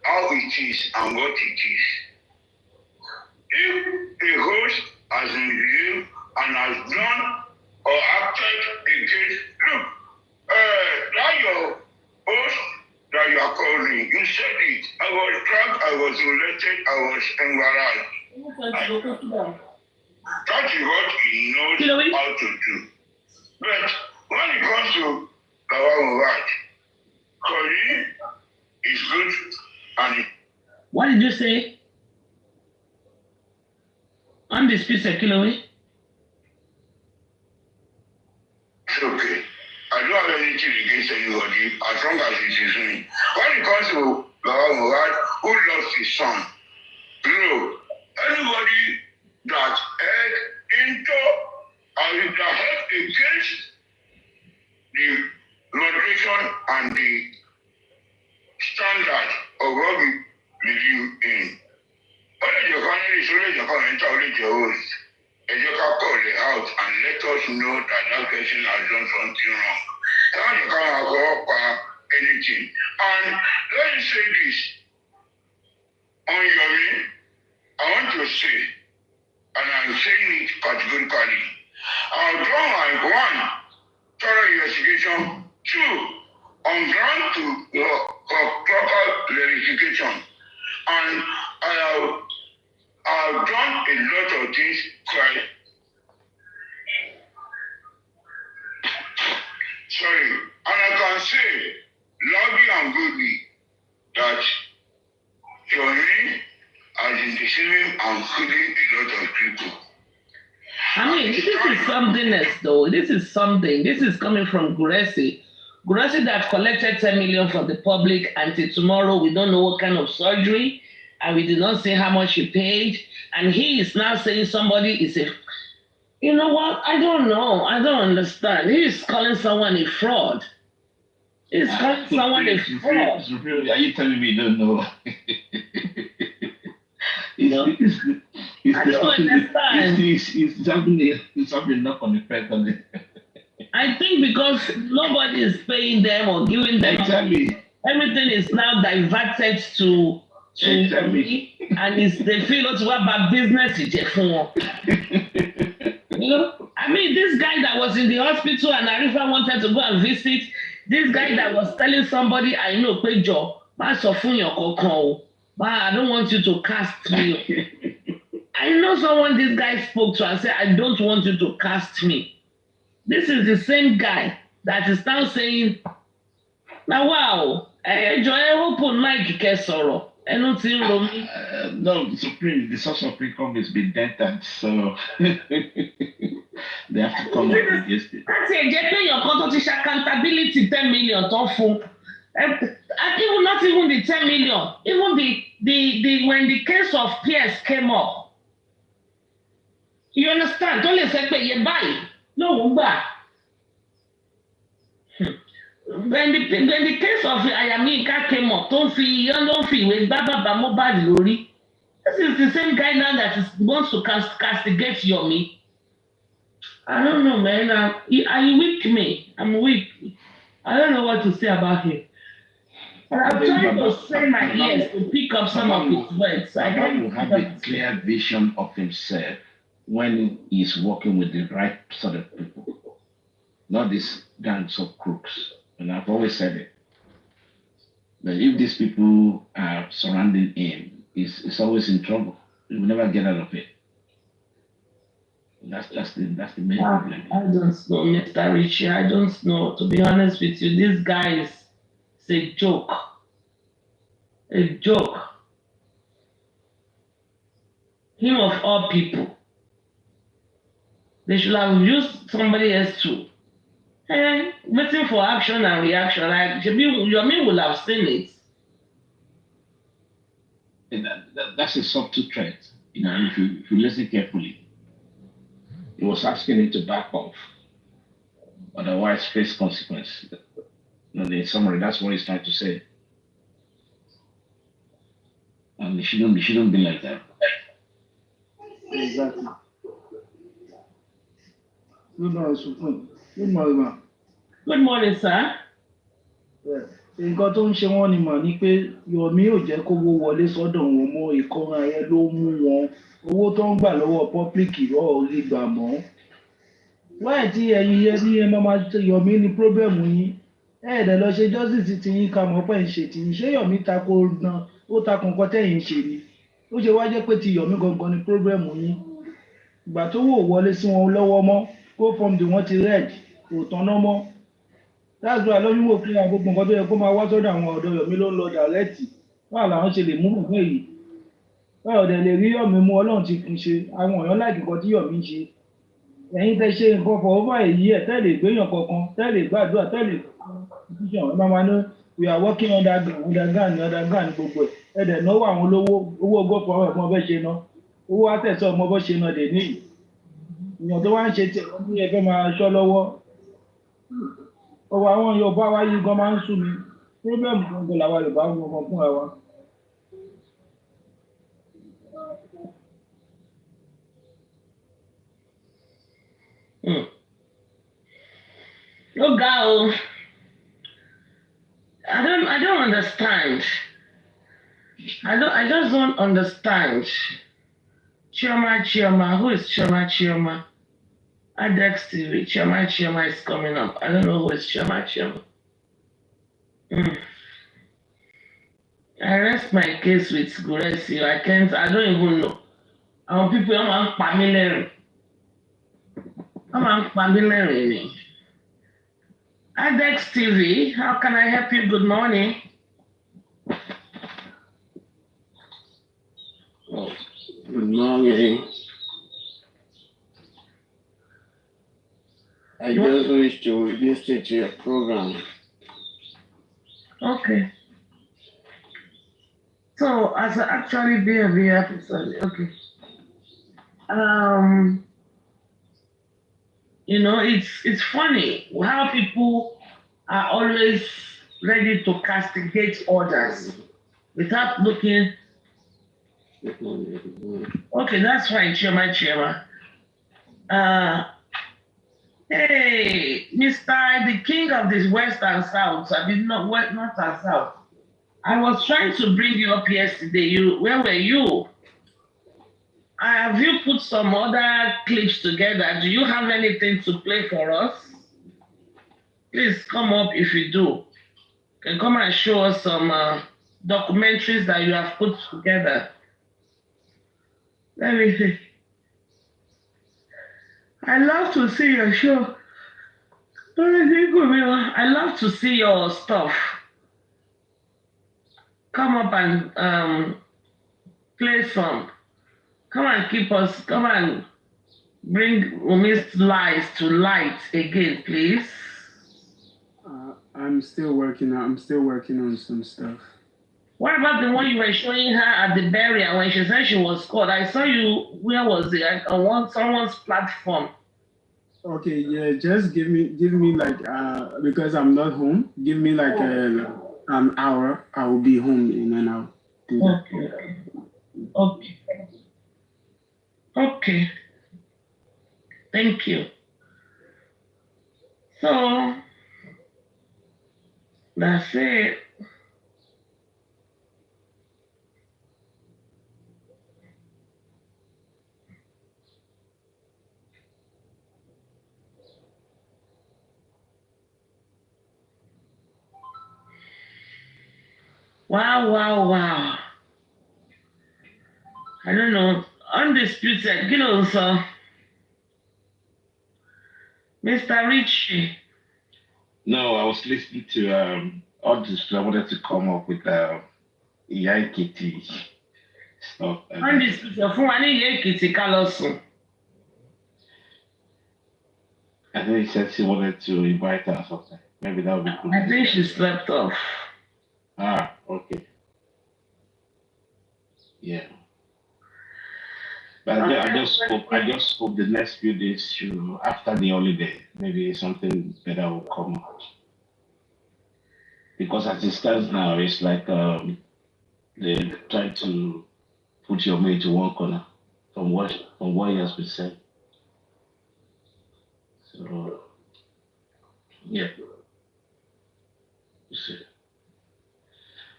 [SPEAKER 8] how it is and what it is. If a host has reviewed and has done or acted against, look, that your host that you are calling, you said it. I was drunk, I was molested, I was embarrassed. That is what he knows how to do. But when it comes to Mohbad, Kori is good and
[SPEAKER 5] What did you say? Undisputed Kiloway?
[SPEAKER 8] it's okay. I don't have anything against anybody as long as it is me. When it comes to Mohbad, who lost his son, anybody that head into or that head against the moderation and the standard of what we believe in. Only the family is only the commenter, only the host. And you can call the house and let us know that that person has done something wrong. Now you can't go up anything. And let me say this. On your way, I want to say, and I'm saying it categorically, I'll draw my one, thorough investigation, two, on ground to proper verification. And I've done a lot of things right. Sorry, and I can say loudly and goodly that for me, I've been deceiving and fooling a lot of people.
[SPEAKER 5] I mean, this is something else, though. This is something. This is coming from Guresi. Guresi that collected 10 million from the public until tomorrow. We don't know what kind of surgery, and we did not say how much he paid. And he is now saying somebody is a... You know what? I don't know. I don't understand. He is calling someone a fraud. He's calling someone a fraud.
[SPEAKER 7] Are you telling me you don't know?
[SPEAKER 5] I don't understand.
[SPEAKER 7] It's something not on the fact on it.
[SPEAKER 5] I think because nobody is paying them or giving them
[SPEAKER 7] Exactly.
[SPEAKER 5] Everything is now diverted to
[SPEAKER 7] Exactly.
[SPEAKER 5] and they feel it's what about business is for. You know, I mean, this guy that was in the hospital and Arifa wanted to go and visit, this guy that was telling somebody, I know, Pejo, but I don't want you to cast me. I know someone this guy spoke to and said, I don't want you to cast me. This is the same guy that is now saying, now wow, enjoy open mic Kesoro.
[SPEAKER 7] No, the source of income has been dented, so they have to come up against it.
[SPEAKER 5] That's a getting your content accountability 10 million and even not even the 10 million, even the when the case of PS came up. You understand? Don't listen to you buy. No, back. When the case of Ayaminka came up, don't feel with Baba Mohbad lórí. This is the same guy now that wants to castigate Yomi. I don't know, man. Are you weak, me? I'm weak. I don't know what to say about him. I'm trying to strain my ears to pick up some of his words. I
[SPEAKER 7] can't have a clear vision of himself when he's working with the right sort of people, not these gangs of crooks. And I've always said it. That if these people are surrounding him, he's always in trouble. He will never get out of it. That's the main problem.
[SPEAKER 5] I don't know, Mr. Richie. I don't know. To be honest with you, this guy is a joke. A joke. Him of all people. They should have used somebody else too. Waiting for action and reaction. Like Yomi will have seen it.
[SPEAKER 7] And that's a subtle threat. If you listen carefully. He was asking him to back off. Otherwise face consequence. In summary, that's what he's trying to say. And it shouldn't be like that.
[SPEAKER 11] Exactly. Good morning, ma.
[SPEAKER 5] Good morning, sir.
[SPEAKER 11] Nǹkan tó ń ṣe wọ́n ni mà ní pé Yomi ò jẹ́ kówó wọlé sọ́dọ̀ wọn mọ́, ìkọra yẹn ló mú wọn. Owó tó ń gbà lọ́wọ́ pọ́blíkì ọ̀ rí gbà mọ́. Wáyé tí ẹ̀yin yẹn ní ẹ máa Yomi ní pírọ́bẹ̀mù yín. Ẹ̀ẹ́dẹ̀ lọ ṣe justice ti yín ká mọ́ pẹ́ ń ṣe ti yín. Ṣé Yomi tako gan? Ó tako nǹkan tẹ̀yìn ṣe ni. Ó ṣe wá jẹ́ pé ti Yomi gangan ní pírọ́bẹ̀mù yín. Ìgbà tó wò wọlé sí wọn lọ́wọ́ mọ́, go from the wọ́n ti red, kò tán náà mọ́. That's why lọ́yún wò pé gbogbo nǹkan tó yẹ kó máa wá sọ́dọ̀ àwọn ọ̀dọ́ Yomi ló ń lọ dàrẹ́tì. Báwo làwọn ṣe lè mú nǹkan yìí? Báwo dẹ̀ lè rí Yomi mú Ọlọ́run ti kún ṣe? Àwọn èèyàn láì nǹkan tí Yomi ń ṣe. Ẹ̀yin tẹ́ ṣe nǹkan fọ over èyí ẹ̀ tẹ́lẹ̀ gbéyàn kankan, tẹ́lẹ̀ gbàdúrà, tẹ́lẹ̀ institution. Ẹ máa ní we are working underground gbogbo ẹ̀. Ẹ dẹ̀ náwó àwọn olówó, owó ọgọ́fọ̀ ọmọ ẹ̀fọn bẹ́ẹ̀ ṣe ná. Owó àtẹ̀sọ́ ọmọ bọ́ ṣe ná dẹ̀ níyì. Èèyàn tó wá ń ṣe tiẹ̀ wọ́n ní ẹgbẹ́ máa ṣọ́ lọ́wọ́. Ọwọ́ àwọn Yorùbá wa yìí gan máa ń sú mi. Pírọ́bẹ̀mù gbogbo làwa Yorùbá ń gbọ́n fúnra wa.
[SPEAKER 5] Oh God, I don't understand. I just don't understand. Chioma, who is Chioma? Adex TV, Chioma is coming up. I don't know who is Chioma. I rest my case with Guresi. I don't even know. Our people are familiar. I'm familiar. Adex TV, how can I help you? Good morning.
[SPEAKER 12] Good morning. I just wish to listen to your program.
[SPEAKER 5] Okay. So, as I actually be a VR episode, okay. It's funny how people are always ready to castigate others without looking. Okay, that's fine, Chioma. Hey, Mr. the King of the West and South. I mean, not and South. I was trying to bring you up yesterday. Where were you? Have you put some other clips together? Do you have anything to play for us? Please come up if you do. You can come and show us some documentaries that you have put together. Let me see. I love to see your show. I love to see your stuff. come up and play some. Come and keep us. Come and bring Umi's lies to light again, please.
[SPEAKER 13] I'm still working on some stuff.
[SPEAKER 5] What about the one you were showing her at the burial when she said she was caught? I saw you. Where was it? On someone's platform.
[SPEAKER 13] Okay, yeah, just give me like because I'm not home. Give me like an hour. I will be home and then I'll do that.
[SPEAKER 5] Okay. Thank you. So that's it. Wow. I don't know. Undisputed. So Mr. Richie.
[SPEAKER 7] No, I was listening to all this. I wanted to come up with Yankee stuff.
[SPEAKER 5] Undisputed. Fún wa ní Ìyá Èkìtì ká lọ sùn.
[SPEAKER 7] I think he said she wanted to invite her or something. Maybe that would be good.
[SPEAKER 5] I think she slept off.
[SPEAKER 7] Okay. Yeah. But I just hope the next few days, after the holiday, maybe something better will come out. Because as it stands now, it's like they try to put your mate to one corner from what he has been said. So yeah. You see.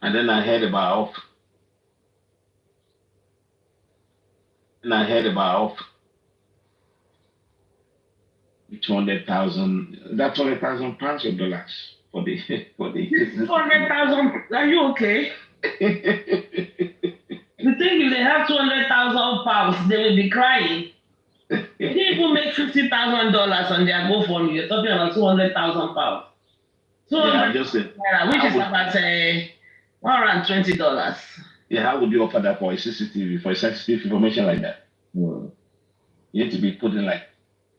[SPEAKER 7] And then I heard about 200,000. That 200,000 pounds or dollars for the
[SPEAKER 5] 200,000. Are you okay? You think if they have 200,000 pounds, they will be crying? They didn't even make $50,000 on their GoFundMe. You're talking about 200,000 pounds. Which is about $120.
[SPEAKER 7] Yeah, how would you offer that for a CCTV, for a sensitive information like that? You need to be putting like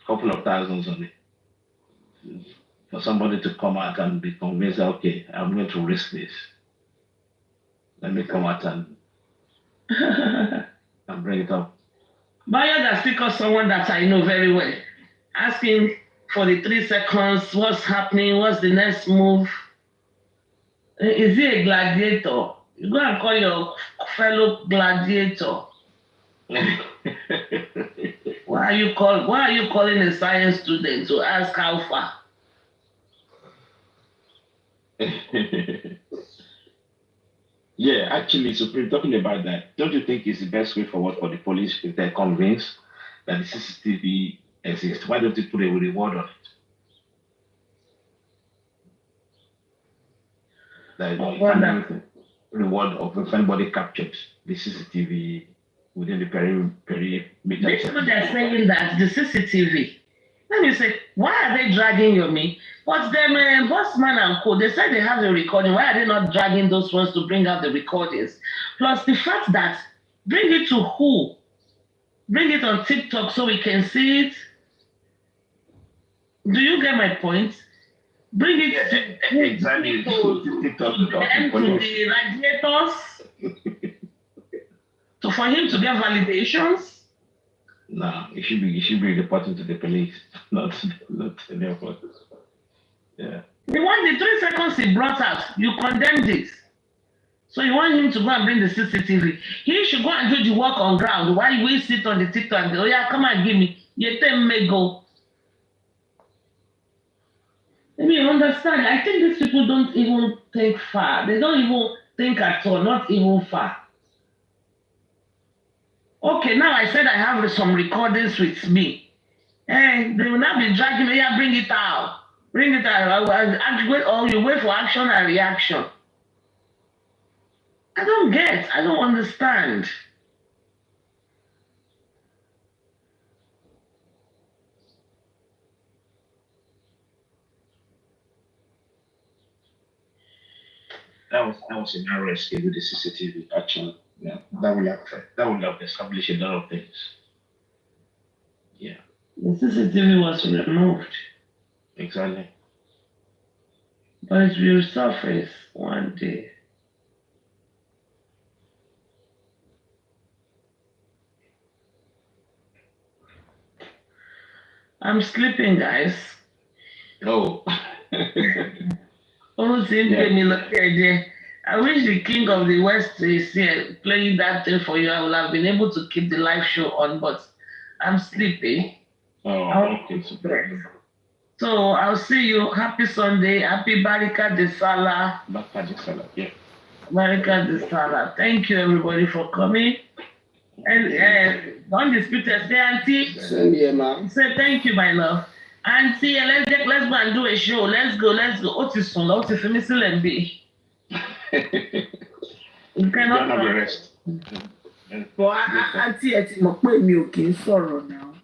[SPEAKER 7] a couple of thousands on it for somebody to come out and be convinced, okay, I'm going to risk this. Let me come out and bring it up.
[SPEAKER 5] Bayo that speak of someone that I know very well, asking for the 3 seconds, what's happening, what's the next move? Is he a gladiator? You go and call your fellow gladiator. Why are you calling a science student to ask how far?
[SPEAKER 7] Yeah, actually, Supreme, talking about that, don't you think it's the best way forward for the police if they're convinced that the CCTV exists? Why don't you put a reward on it? Reward of if anybody captures the CCTV within the perimeter.
[SPEAKER 5] These people are saying that the CCTV. Let me say, why are they dragging Yomi? But them Bossman and Co, they said they have the recording. Why are they not dragging those ones to bring out the recordings? Plus the fact that, bring it to who? Bring it on TikTok so we can see it. Do you get my point? Bring it to
[SPEAKER 7] exactly
[SPEAKER 5] to the radiators. So for him to get validations.
[SPEAKER 7] No, it should be reported to the police, not the airport. Yeah.
[SPEAKER 5] The 3 seconds he brought out, you condemned it. So you want him to go and bring the CCTV. He should go and do the work on ground. Why we sit on the TikTok and go, oh yeah, come and give me. You tell me go. Let me understand. I think these people don't even think far. They don't even think at all, not even far. Okay, now I said I have some recordings with me. They will not be dragging me. Yeah, bring it out. Bring it out. Or you wait for action and reaction. I don't understand.
[SPEAKER 7] that was a narrow escape with the CCTV action. Yeah, that would have established a lot of things. Yeah.
[SPEAKER 5] The CCTV was removed.
[SPEAKER 7] Exactly.
[SPEAKER 5] But it will surface one day. I'm sleeping, guys.
[SPEAKER 7] Oh.
[SPEAKER 5] Almost I wish the king of the West is here playing that thing for you. I would have been able to keep the live show on, but I'm sleepy.
[SPEAKER 7] Oh, okay.
[SPEAKER 5] So I'll see you. Happy Sunday. Happy Barika de Salah.
[SPEAKER 7] Barika de Salah, yeah.
[SPEAKER 5] Barika de Salah. Thank you, everybody, for coming. And Undisputed, say, Aunty.
[SPEAKER 12] Same here, ma'am.
[SPEAKER 5] Say thank you, my love. Aunty, let's go and do a show. Let's go. Otis and be. You cannot
[SPEAKER 7] rest.
[SPEAKER 3] But Aunty, it's my point. You can sorrow now.